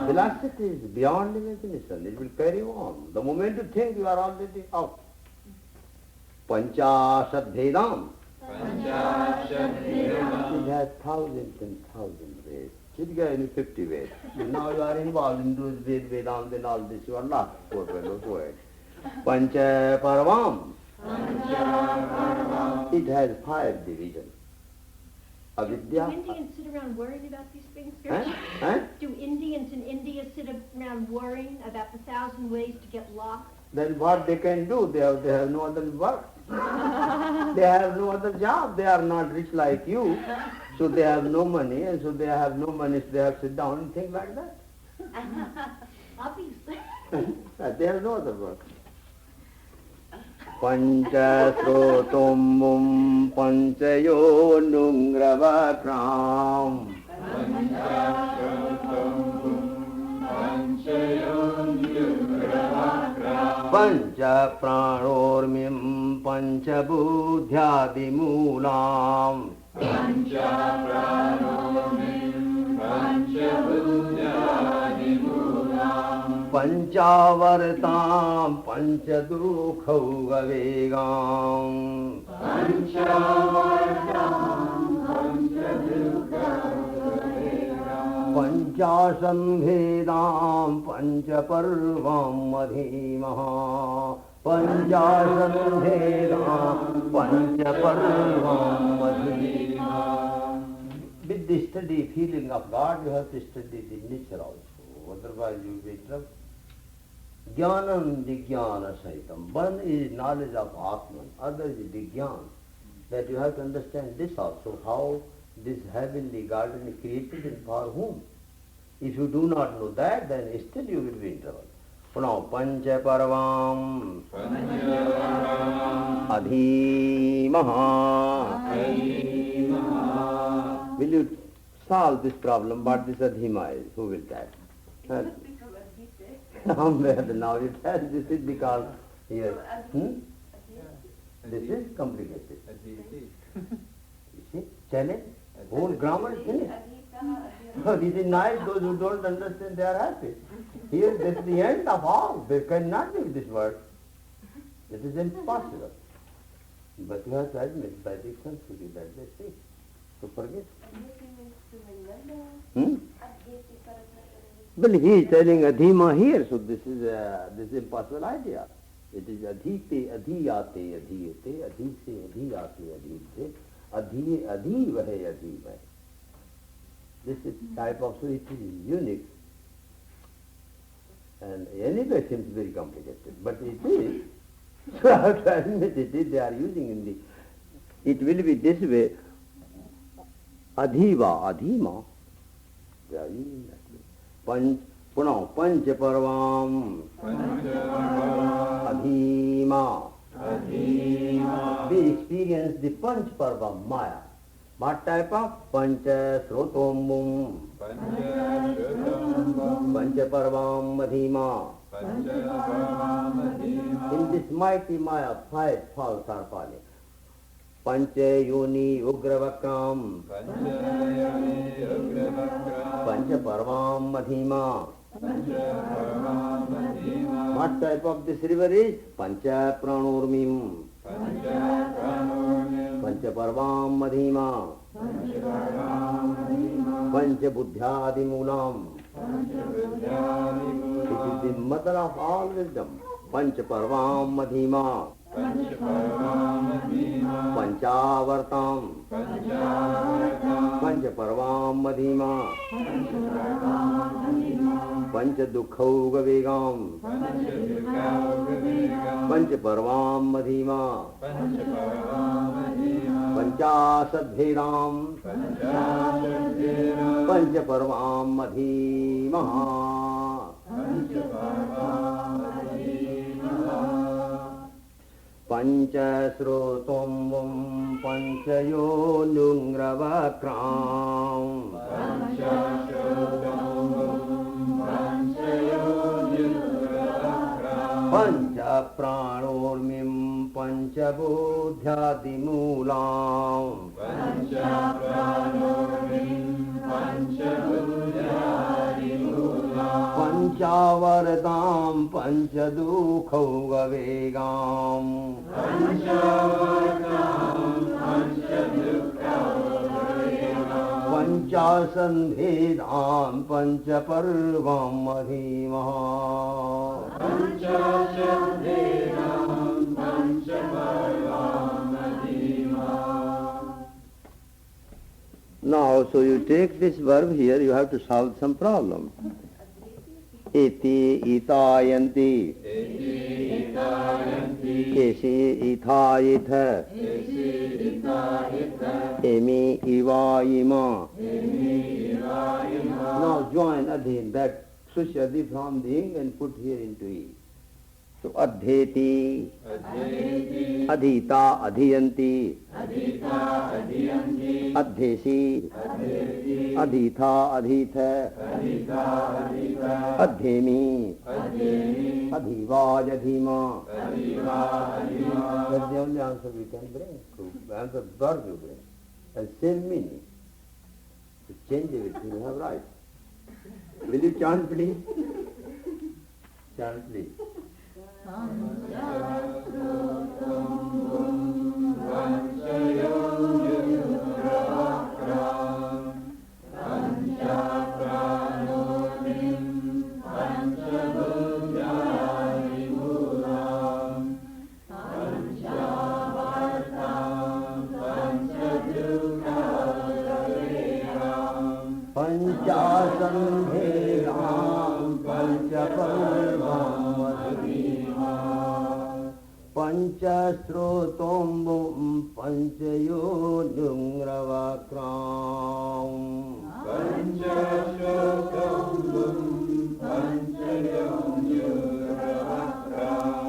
Velocity is beyond imagination. It will carry on. The moment you think, you are already out. Panchashat bhedam. It has thousands and thousands ways. It gave me 50 ways. Now you are involved in those Vedanta and all this. You are not poor fellow poet. Pancha parvam. It has 5 divisions. Do Avidya. Indians sit around worrying about these things, Huh? Gertrude? Huh? Do Indians in India sit around worrying about the 1,000 ways to get lost? Then what they can do? They have no other work. They have no other job. They are not rich like you. So they have no money, and so they have no money, so they have to sit down and think like that. Obviously. They have no other work. Pancha srotombum panchayo nungravakram. Pancha pranormim pancha buddhyadimulam. Panchavartam panchadukhau gavegam. Panchasambhedam panchaparvam madhimaha. Panchasambhedam panchaparvam madhimaha. With the steady feeling of God, you have to study the nature also. Otherwise you will be in trouble. Jnanam Vijnana Sahitam. One is knowledge of Atman, other is Vijnana. That you have to understand this also, how this heavenly garden is created and for whom. If you do not know that, then still you will be in trouble. Now, Pancha Parvam Adhimaha. Will you solve this problem? What this Adhima is? Who will tell? Now you tell this is because here. This is complicated. You see, challenge. Whole grammar is finished. This is nice. Those who don't understand, they are happy. Here, this is the end of all. They cannot make this word. It is impossible. But you have to admit by the Sanskrit that they speak. So forget. Well, he is telling Adhima here, so this is impossible idea. It is Adhite, Adhiyate, Adhiyate, Adhise, Adhiyate, Adhite, Adhi vahe, Adhi vahe. This is type of, so it is unique. And anyway it seems very complicated, but it is. So I have to admit it is, they are using in the, it will be this way, Adhiva, Adhima, they are using that way. Pancha Parvam Adhima. We experience the Panch Parva Maya. What type of? Pancha Srotombum Pancha Parvam Adhima. In this mighty Maya, 5 falls are falling. Pancha Yoni Ugravakram Pancha Parvam Adhima. What type of this river is? Pancha Pranormim Pancha Parvam Adhima. Pancha Buddhyadimulam. It is the mother of all wisdom. Pancha Parvam Adhima. Panchavartam Pancha Parvam Adhima. Pancha Dukhau Gavegam Pancha Parvam Adhima. Panchasadbhedam Pancha Parvam Adhima. Pancha Srotombum Panchayo Nungravakram. Pancha Pranormim Pancha Buddhyadimulam. Panchavartam Panchadukhau Gavegam. Panchasandhedam Panchaparvam Adhimaha. Now, so you take this verb here, you have to solve some problem. Iti itayanti. Esi itayitha. Emi ivayima. Now join adhin, that sushadi from the ing and put here into e. So adheti, adhita, adhiyanti, adhesi, adhita, adhitha, adhemi, adhivajadhima. That's the only answer we can bring. The answer verb you bring. And same meaning. To change everything you have right. Will you chant please? Chant please. Panchasandhedam panchaparvam Panchasrotombum panchayodungravakram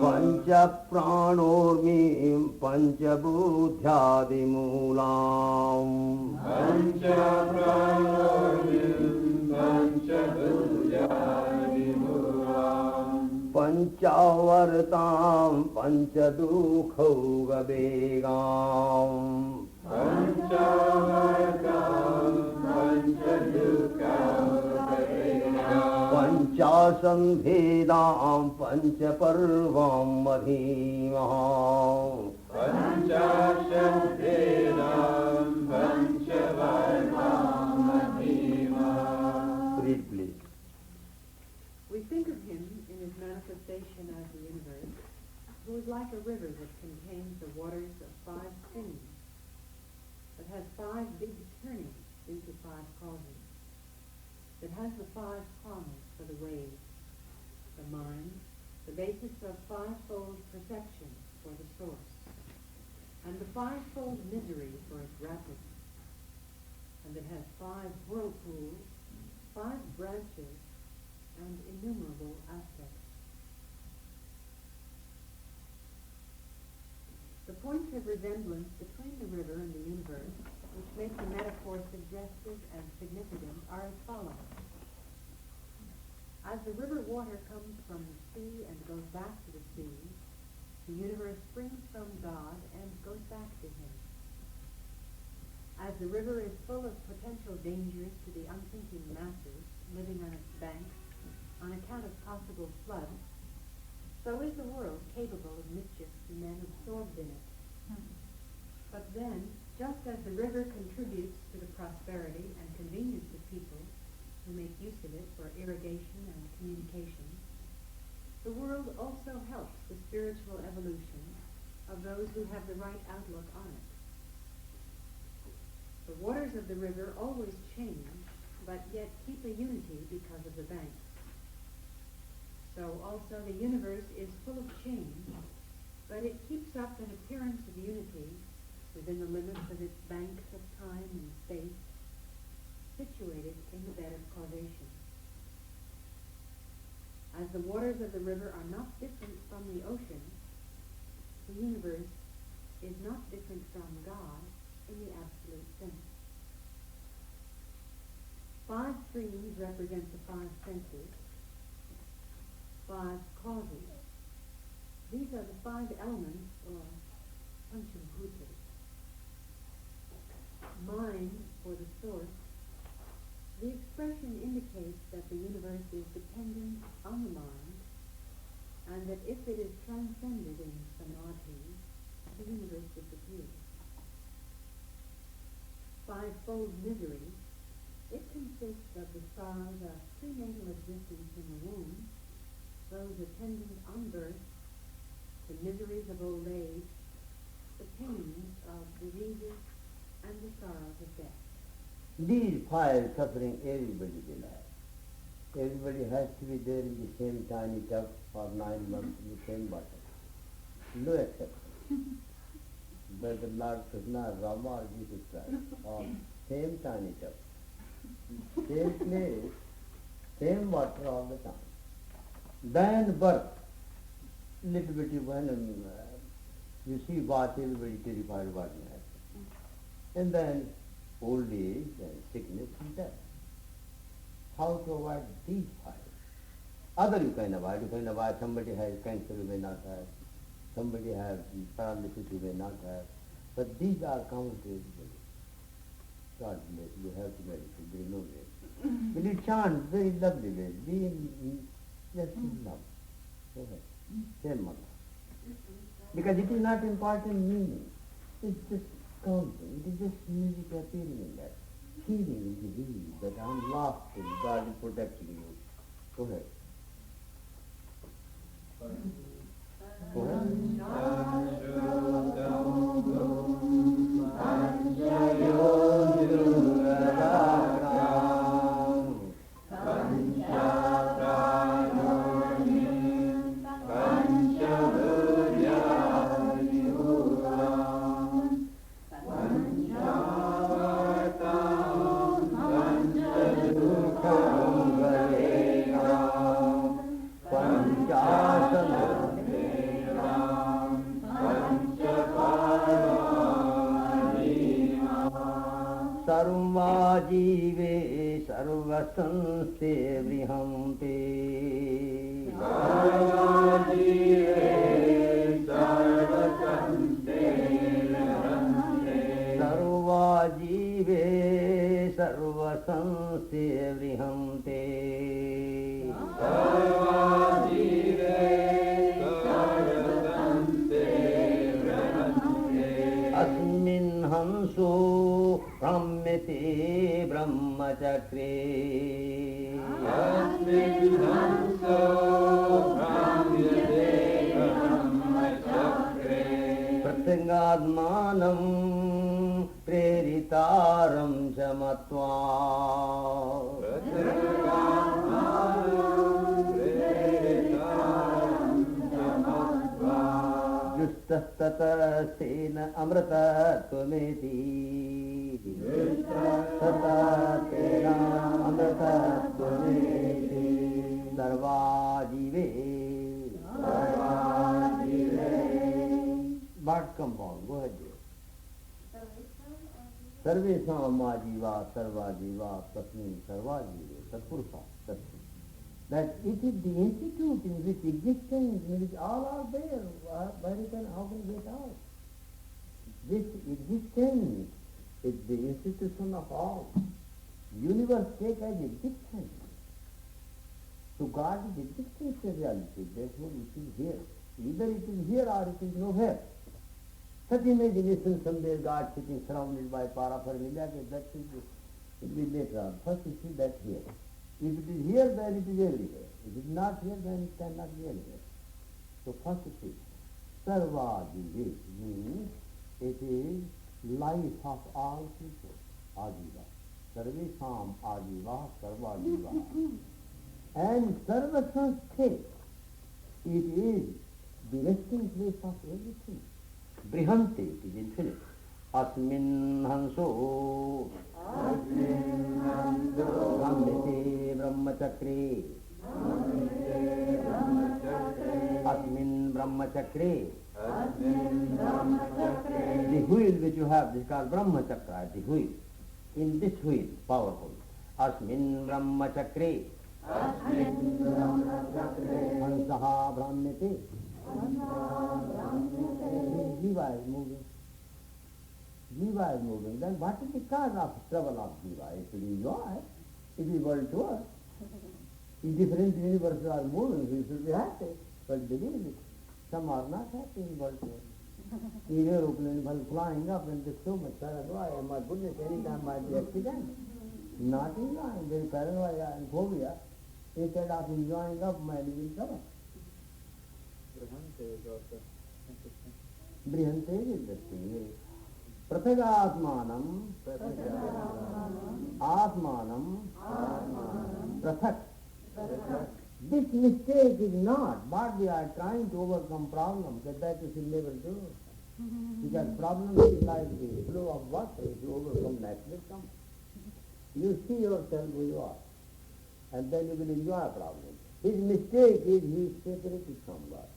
Panchapranormim panchabudhyadimulam Panchavartam panchadukhaugabegam Panchasambhedam panchaparvam madhimaham Read please. We think of him in his manifestation as the universe, who is like a river that contains the waters of 5 streams, that has 5 big turnings into 5 causes, that has the 5 prongs for the waves, the mind, the basis of 5-fold perception for the source, and the 5-fold misery for its rapids, and that has 5 whirlpools, 5 branches, and innumerable aspects. The points of resemblance between the river and the universe, which make the metaphor suggestive and significant, are as follows. As the river water comes from the sea and goes back to the sea, the universe springs from God and goes back to him. As the river is full of potential dangers to the unthinking masses living on its banks, on account of possible floods, so is the world capable of mischief to men absorbed in it. But then, just as the river contributes to the prosperity and convenience of people who make use of it for irrigation and communication, the world also helps the spiritual evolution of those who have the right outlook on it. The waters of the river always change, but yet keep a unity because of the banks. So also the universe is full of change, but it keeps up an appearance of unity within the limits of its banks of time and space, situated in the bed of causation. As the waters of the river are not different from the ocean, the universe is not different from God in the absolute sense. 5 streams represent the 5 senses, 5 causes. These are the 5 elements, or panchabhutas. Mind for the source. The expression indicates that the universe is dependent on the mind, and that if it is transcended in samadhi, the universe disappears. 5-fold misery. It consists of the sorrows of prenatal existence in the womb, those attendant on birth, the miseries of old age, the pains of diseases, and the sorrows of death. These five suffering everybody will have. Everybody has to be there in the same tiny tub for 9 months in the same water. No exception. Whether Lord Krishna, Rama or Jesus Christ, all same tiny tub. Same place, same water all the time. Then birth, little bit when you see what everybody terrified what may happen. And then old age and sickness and death. How to avoid these five? Other you can avoid somebody has cancer you may not have, somebody has paralysis you may not have, but these are common to everybody. God bless you, have to meditate, there is no way. Will you chant very lovely way, be in just in love. Go ahead. Same mother. Because it is not important meaning. It's just counting. It is just music appearing in that. Feeling in the wind that I am lost in God is protecting you. Go ahead. Go ahead. सर्वाजीवे सर्वसंस्ते बृहन्ते सर्वाजीवे सर्वसंस्ते बृहन्ते अस्मिन् हंसो भ्रम्यते ब्रह्मचक्रे प्रत्यगात्मानं प्रेरितारं च मत्वा जुस्तस्ततस्तेन अमृतत्वमेति सर्वाजीवे बाट compound go ahead. सर्वेषां आजीवा सर्वाजीवा तस्मिन् सर्वाजीवे तत्पुरुषा तस्मिन्. That it is the institute in which existence, in which all are there. Where you can, how can you get out? This existence is the institution of all. Universe take as existence. To God is existence a reality, therefore it is here. Either it is here or it is nowhere. Such imagination somewhere God sitting surrounded by paraphernalia, that will be later on. First you see that here. If it is here, then it is everywhere. If it is not here, then it cannot be anywhere. So first you see, Sarvajive means it is life of all people, Ajiva. Sarvesham Ajiva, Sarvajiva. And Sarvasansthe, it is the resting place of everything. Brihante, it is infinite. Asmin Hanso, Brahmete Brahmachakre, Asmin Brahmachakre. The wheel which you have, this is called Brahmachakra, the wheel. In this wheel, powerful. Asmin Brahmachakre, Hansaha Brahmete. Jiva is moving. Jiva is moving. Then what is the cause of trouble of Jiva? It should enjoy. It is world tour. If different universes are moving, we should be happy. But believe it, some are not happy in world tour. In aeroplane, while flying up, and there's so much paranoia, my goodness, any time might be accident. Not enjoying, there is paranoia and phobia. Instead of enjoying up, might be in trouble. Brihante is also interesting. Brihante is interesting. Prathagatmanam, Atmanam, Prathak. This mistake is not what we are trying to overcome problems, that you should never do. Because problems is like the flow of water. If you overcome that, will come. You see yourself who you are, and then you will enjoy problems. His mistake is he is separated from God.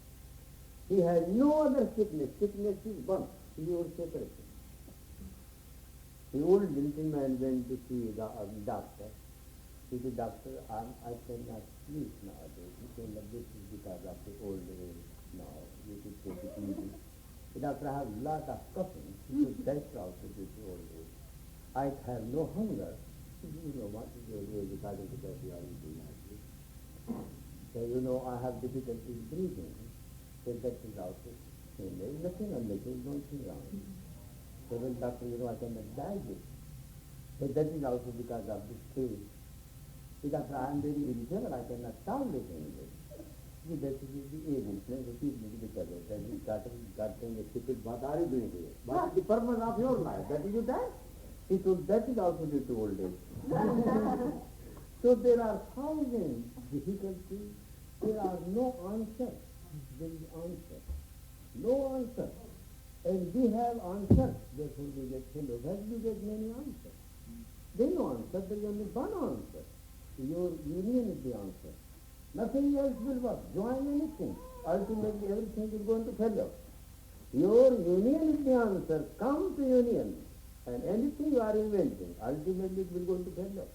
He has no other sickness. Sickness is birth. He was separated. The old gentleman went to see the doctor. He said, doctor, I cannot sleep nowadays. He said, this is because of the old age now. You should take it easy. The doctor has a lot of coughing. He said, that's also due to old age. I have no hunger. You know what is your age according to that you are eating nicely. So you know I have difficulty breathing. So that is also. And there is nothing unnatural, nothing wrong. So when doctor, you know, I cannot digest. So that is also because of this stage. Because I am very irritable, I cannot tolerate anything. See, that is the age influence, it is because of that. God saying, stupid, what are you doing here? What is the purpose of your life? That is you die? He told, that is also due to old age. So there are thousand difficulties. There are no answers. There is answer. No answer. And we have answers. Therefore we get fellows. Where do you get many answers? There is no answer. There is only one answer. Your union is the answer. Nothing else will work. Join anything. Ultimately everything will go into failure. Your union is the answer. Come to union. And anything you are inventing, ultimately it will go into failure.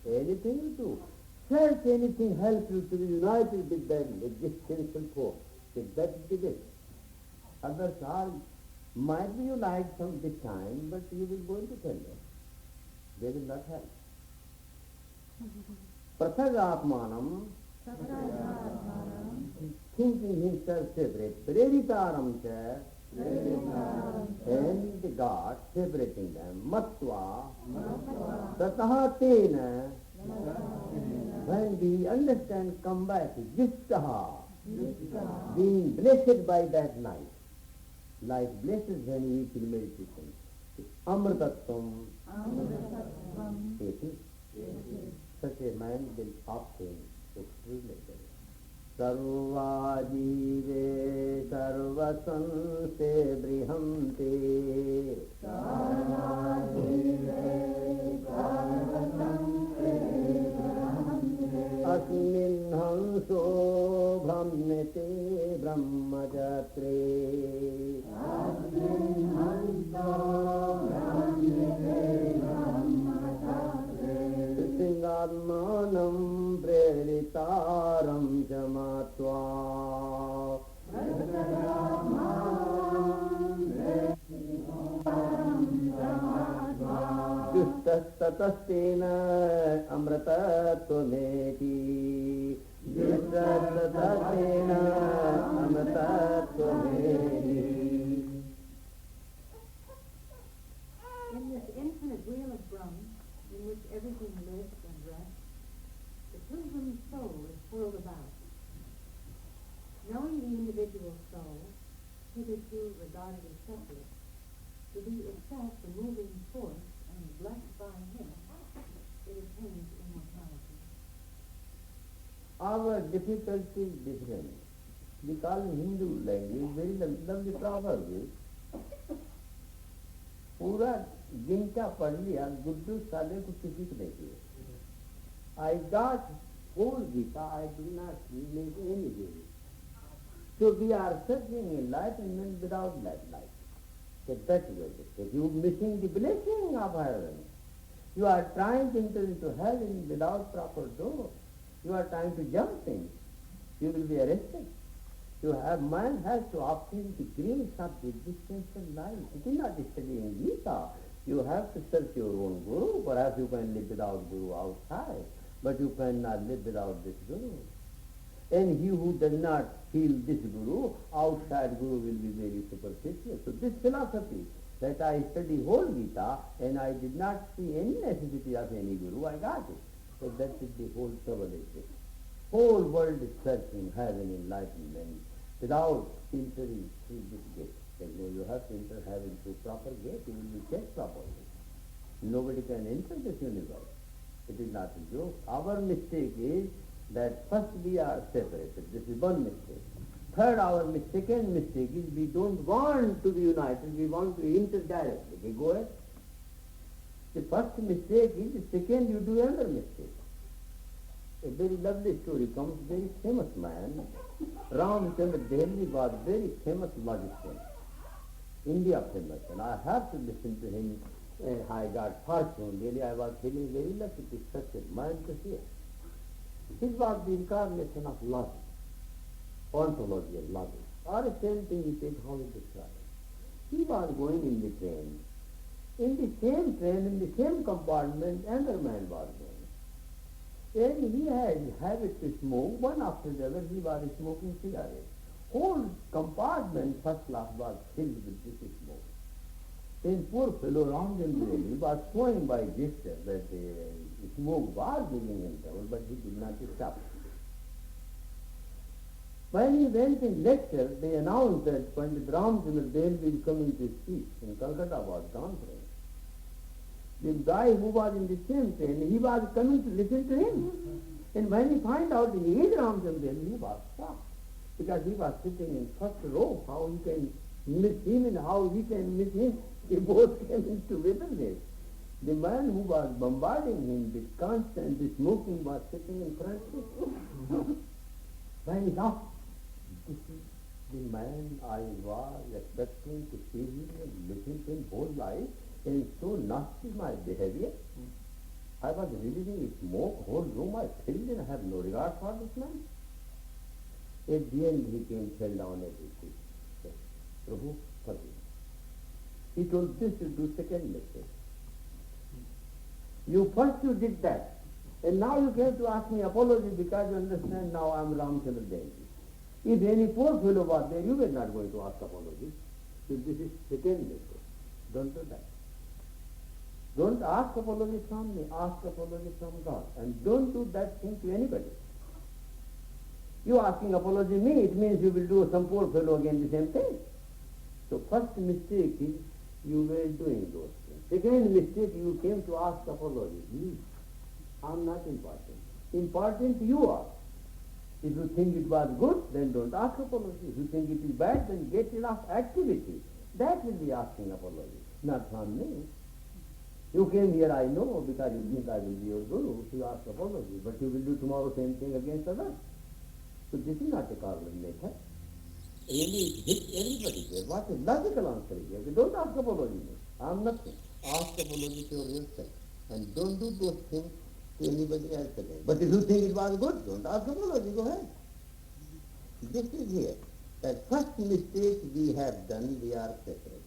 Anything you do, search anything helps you to be united with that existential force. That is the best. Others are, might be you like some this time, but you will go into failure. They will not help. Prathagatmanam, thinking himself separate, preritaram cha, and the God separating them, matva, tataha tena, when we understand, come back, jistaha, being blessed by that light. Light blesses when we eat in meditation. Amritattvam, it is. Such a man will obtain extreme pleasure. Sarva jive sarva sanse brihante. Sarva jive sarva sanse brihante. Asmin hanso brahmete brahmajatre. Asmin hanso brahmete brahmajatre. Singadmanam prelitaram jamatva. Justastasena amratatvameti. Justastasena amratatvameti. In this infinite wheel of Brahma, in which everything lives and rests, the pilgrim's soul is whirled about. Knowing the individual soul, hitherto regarded as separate, to be itself the moving force and blessed by him, it attains immortality. Our difficulty is different. We call in Hindu language very lovely proverb is, पूरा दिन का पढ़ लिया गुड्डू साले को किसी को नहीं किया. I got whole Gita, I do not make any way. So we are searching enlightenment without that light. So that is it. You are missing the blessing of heaven. You are trying to enter into heaven without proper door. You are trying to jump in. You will be arrested. Man has to obtain the grace of the existential life. It is not studying Gita. You have to search your own Guru. Perhaps you can live without Guru outside, but you cannot live without this Guru. And he who does not feel this Guru, outside Guru will be very superficial. So this philosophy that I study whole Gita and I did not see any necessity of any Guru, I got it. So that is the whole trouble. Whole world is searching heaven, enlightenment, without filtering through this gate. You have to enter heaven through proper gate. You will be checked properly. Nobody can enter this universe. It is not a joke. Our mistake is that first we are separated. This is one mistake. Third, second mistake is we don't want to be united. We want to enter directly. We go ahead. The first mistake is, the second you do another mistake. A very lovely story comes, very famous man. Ramchandra Delhi was very famous logician. India famous, and I have to listen to him. I got fortune. Really, I was feeling very lucky to such a man to hear. This was the incarnation of logic, ontology of logic. Or the same thing he said, how he described. He was going in the train. In the same train, in the same compartment, another man was going. And he had habit to smoke. One after the other, he was smoking cigarettes. Whole compartment, first class, was filled with this smoke. Then poor fellow Ramchandra was showing by gesture that the smoke was giving him trouble, but he did not stop. When he went in lecture, they announced that Pandit Ramchandra Delhi will come to speak in Calcutta was conference. The guy who was in the same train, he was coming to listen to him. And when he found out he is Ramchandra Delhi, he was shocked. Because he was sitting in first row, how he can miss him and how he can miss him. They both came into witness. The man who was bombarding him with constant smoking was sitting in front of him. When he saw, this is the man I was expecting to see him and listen to him whole life, and so nasty my behavior. I was releasing smoke, whole room I filled and I have no regard for this man. At the end he came, fell down at his feet. Said, Prabhu, forgive me. He told this to do second mistake. You did that. And now you came to ask me apology because you understand now I am Ramchandra Delhi. If any poor fellow was there, you were not going to ask apology. So this is second mistake. Don't do that. Don't ask apology from me, ask apology from God. And don't do that thing to anybody. You asking apology me, it means you will do some poor fellow again the same thing. So first mistake is you were doing those things. Second mistake, you came to ask apology. Me, I'm not important. Important you are. If you think it was good, then don't ask apology. If you think it is bad, then get rid of activity. That will be asking apology, not from me. You came here, I know, because you think I will be your guru, so you ask apology. But you will do tomorrow same thing against others. So this is not a causal method. Really, it hits everybody here. What a logical answer here. You don't ask apology. I'm nothing. Ask apology to yourself. And don't do those things to anybody else again. But if you think it was good, don't ask apology. Go ahead. This is here. That first mistake we have done, we are separate.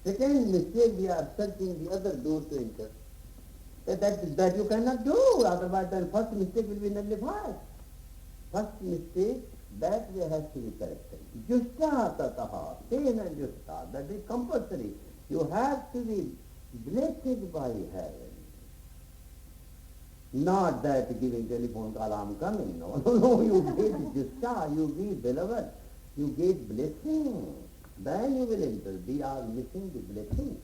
Second mistake, we are searching the other door to enter. That you cannot do, otherwise then first mistake will be nullified. First mistake, that way has to be corrected. Justa tataha, tena justa, that is compulsory. You have to be blessed by heaven. Not that giving telephone call, I'm coming. No, you get justa, you get beloved, you get blessing. Then you will enter. We are missing the blessing.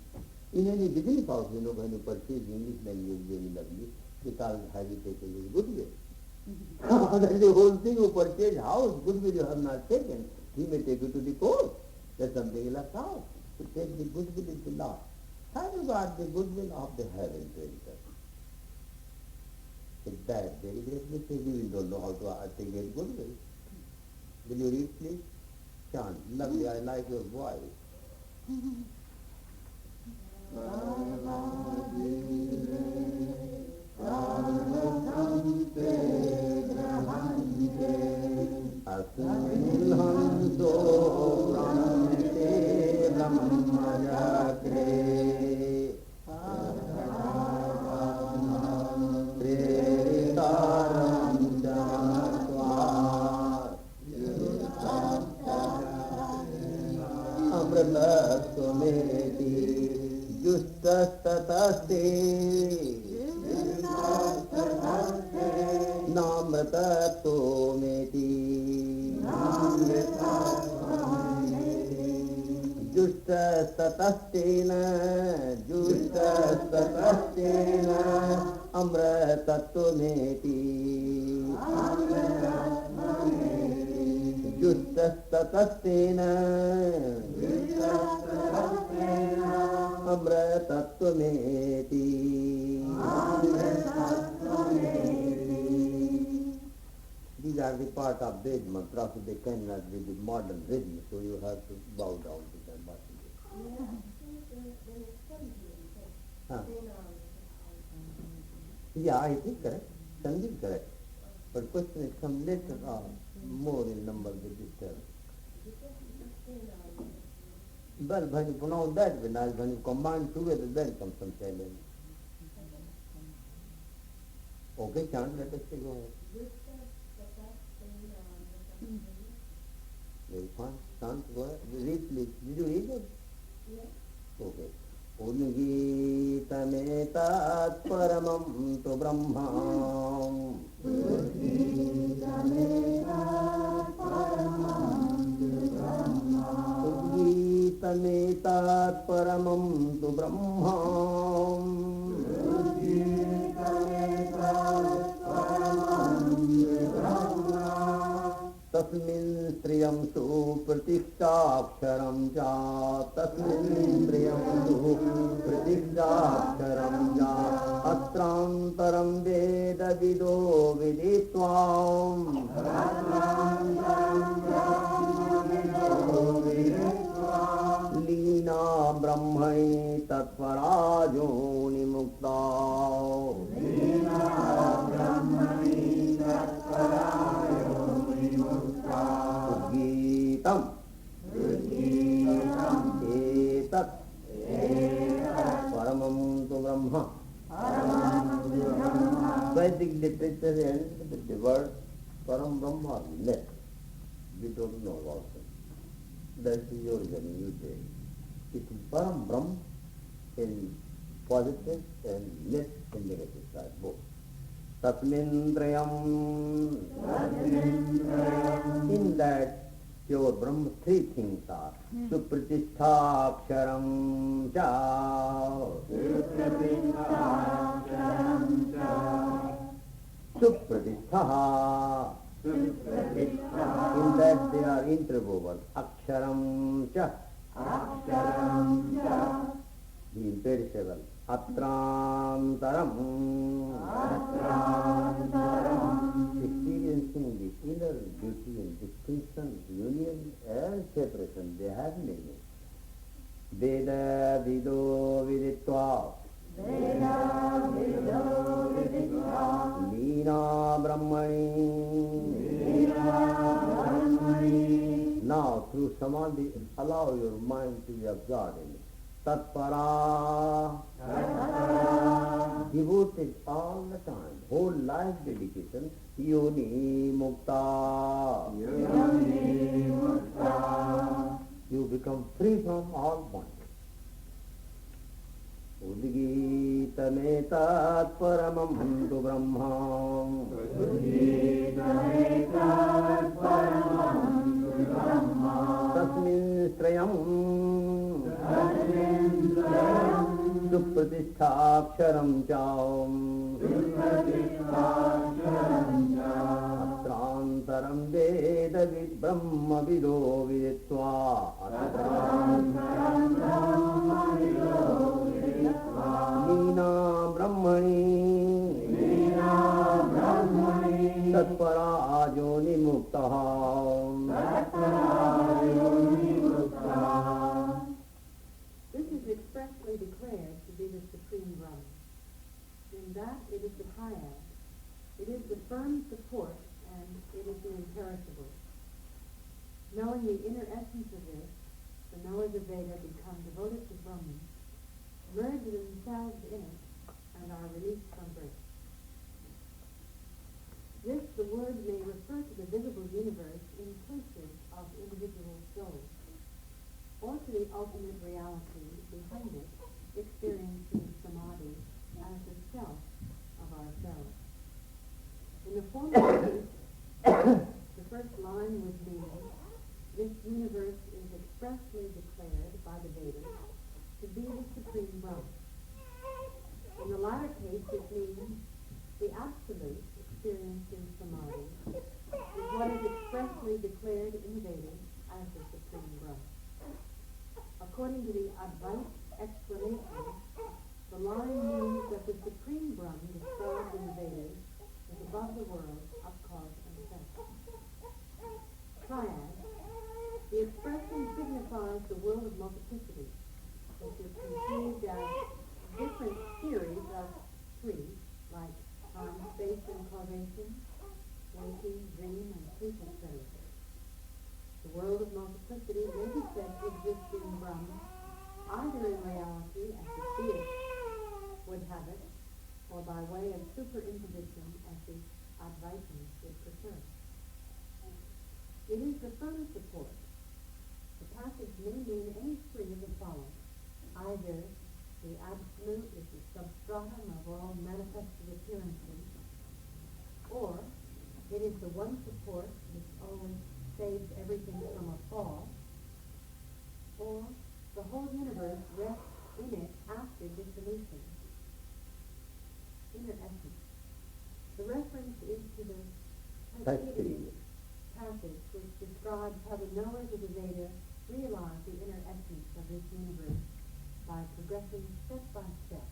In any business house, when you purchase English language very lovely, because have you taken his goodwill? That is the whole thing. You purchase house, goodwill you have not taken. He may take you to the court. That's something left out. To take the goodwill is the law. Have you got the goodwill of the heaven to enter? It's that very great mistake. You don't know how to take a goodwill. Will you read, please? Chant. Lovely, I like your voice. जुष्टस्ततस्तेन जुष्टस्ततस्तेन अमृतत्वमेति जुष्टस्ततस्तेन अमृतत्वमेति These are the part of Ved mantras, so they cannot be the modern rhythm, so you have to bow down to them. Huh. Yeah, I think correct. Sandeep correct. But question is some later on, more in number with this term. Well, when you pronounce that, when you combine together, then comes some challenge. Okay, chant, let us go ahead. Very fine. Chant, go ahead. Read, please. Did you read it? Yes. Okay. Udgītametat paramam tu brahmam. Udgītametat paramam tu brahmam. Tasmin striyam su pratikshāksharam ca tasmin striyam su pratikshāksharam ca atrantaram veda vido viditvam līna brahmani tatparājo nimukta Udgītam etat paramam tu brahma. Vedic literature ends with the word param brahma left. We don't know also. That is your journey, you say. It is param brahma in positive and less in negative side, both. Tasmindrayam. In that pure Brahma, three things are. Supratisthāksharam ca. Supratistha. In that they are interwoven. Aksharam ca. The imperishable. Atrantaram. Experiencing the inner beauty and distinction, union and separation, they have meaning. Veda vido viditva. Līna brahmani. Now through samadhi, allow your mind to be absorbed in it. Tatpara, devoted all the time, whole life dedication, yoni mukta. You become free from all bondage. Udgītametat paramam tu brahmam. Tasmin strayam supratisthāksharam caum atrantaram veda vid brahma vido viditva līna brahmani tatparājo nimuktaha. This is expressly declared to be the Supreme Brahman. In that it is the highest, it is the firm support, and it is the imperishable. Knowing the inner essence of this, the knowers of Veda become devoted to Brahman, merge themselves in it, and are released from birth. This, the word may refer to the visible universe inclusive of individual souls, or to the ultimate reality behind it, experiencing samadhi as the self of ourselves. In the form of this, the first line would mean, this universe is expressly declared by the experienced in Samadhi is what is expressly declared in the Vedas as the Supreme Brahma. According to the Advaita explanation, the line means that the Supreme Brahma described in the Vedas is above the world of cause and effect. Triad, the expression signifies the world of multiplicity, which is conceived as different series of three, like time, space, and causation, waking, dream, and sleep, etc. The world of multiplicity may be said to exist in Brahma, either in reality as the theist would have it, or by way of superimposition as the Advaitins would prefer. It is the further support. The passage may mean any three of the following: either the absolute is the substratum of all manifested appearances, or it is the one support which always saves everything from a fall, or the whole universe rests in it after dissolution. Inner essence. The reference is to the Taittiriya passage which describes how the knowers of the Veda realize the inner essence of this universe by progressing step by step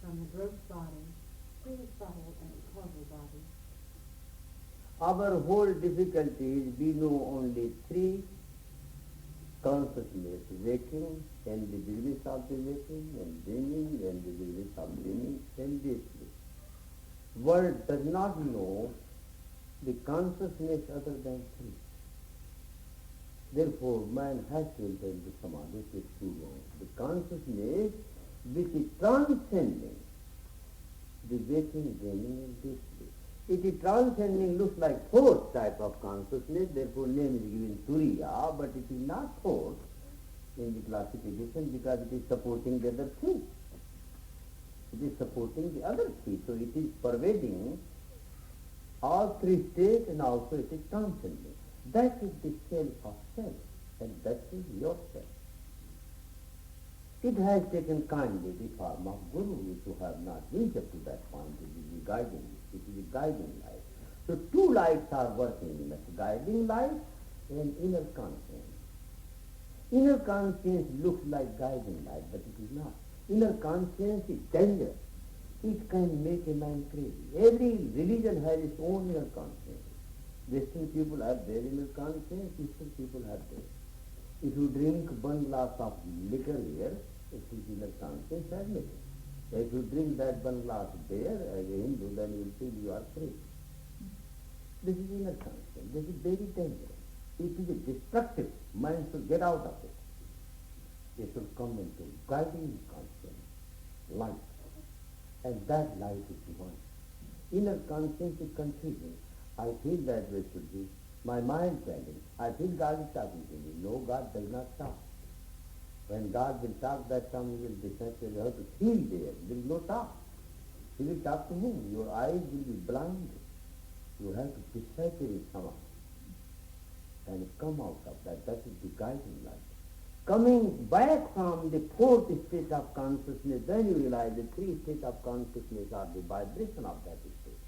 from the gross body to the subtle and causal body. Our whole difficulty is we know only three: consciousness, waking, and the business of the waking, and dreaming, and the business of dreaming, and this. World does not know the consciousness other than three. Therefore, man has to enter into Samadhi, it is too long. The consciousness which is transcending the waking, dreaming, and this. It is transcending, looks like fourth type of consciousness, therefore name is given Turiya, but it is not fourth in the classification because it is supporting the other three. It is supporting the other three, so it is pervading all three states and also it is transcending. That is the self of self, and that is yourself. It has taken kindly the form of Guru, if you have not reached up to that point, it is the guiding, it is the guiding light. So two lights are working in us, guiding light and inner conscience. Inner conscience looks like guiding light, but it is not. Inner conscience is dangerous. It can make a man crazy. Every religion has its own inner conscience. Western people have their inner conscience, Eastern people have theirs. If you drink one glass of liquor here, it is inner conscience admitted. If you drink that one glass beer as a Hindu, then you will feel you are free. This is inner conscience. This is very dangerous. It is a destructive. Man should get out of it. They should come into guiding conscience, light. And that light is divine. Inner conscience is confusing. I feel that way should be. My mind telling. I feel God is talking to me. No, God does not talk. When God will talk, that time you will be sensitive. You have to feel there. There is no talk. He will talk to whom? Your eyes will be blind. You have to decipher it somehow and come out of that. That is the guiding light. Coming back from the fourth state of consciousness, then you realize the three states of consciousness are the vibration of that state.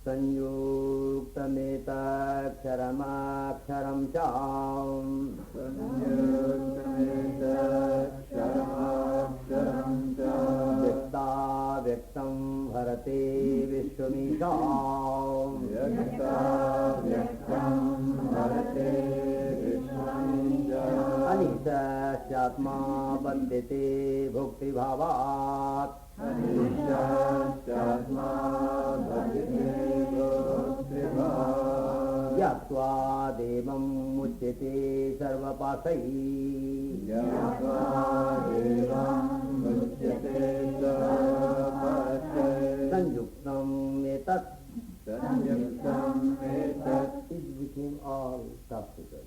Sanyuktametaksharamaksharam cham. Sanyuktametaksharamaksharam cham. Vyakta vyaktam bharate vishwamisham. Vyakta vyaktam bharate vishwamisham. Anishasyatma bandhite bhukti bhavat. Anishasyatma bandhite bhukti bhavat. Yaktva devam muchyate sarvapasai. Yaktva devam muchyate sarvapasai. Sanjuktam etat. Sanyuktam etat. It became all toxical.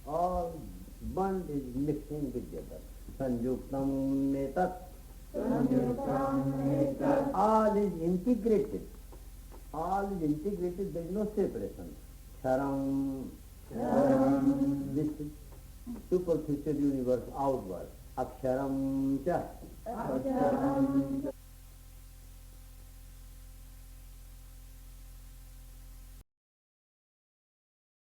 All one is mixing with the other. Sanjuktam etat. Sanyuktam etat. All is integrated. All is integrated, there is no separation. Charam. This is superficial universe outward. Aksharam cha. Aksharam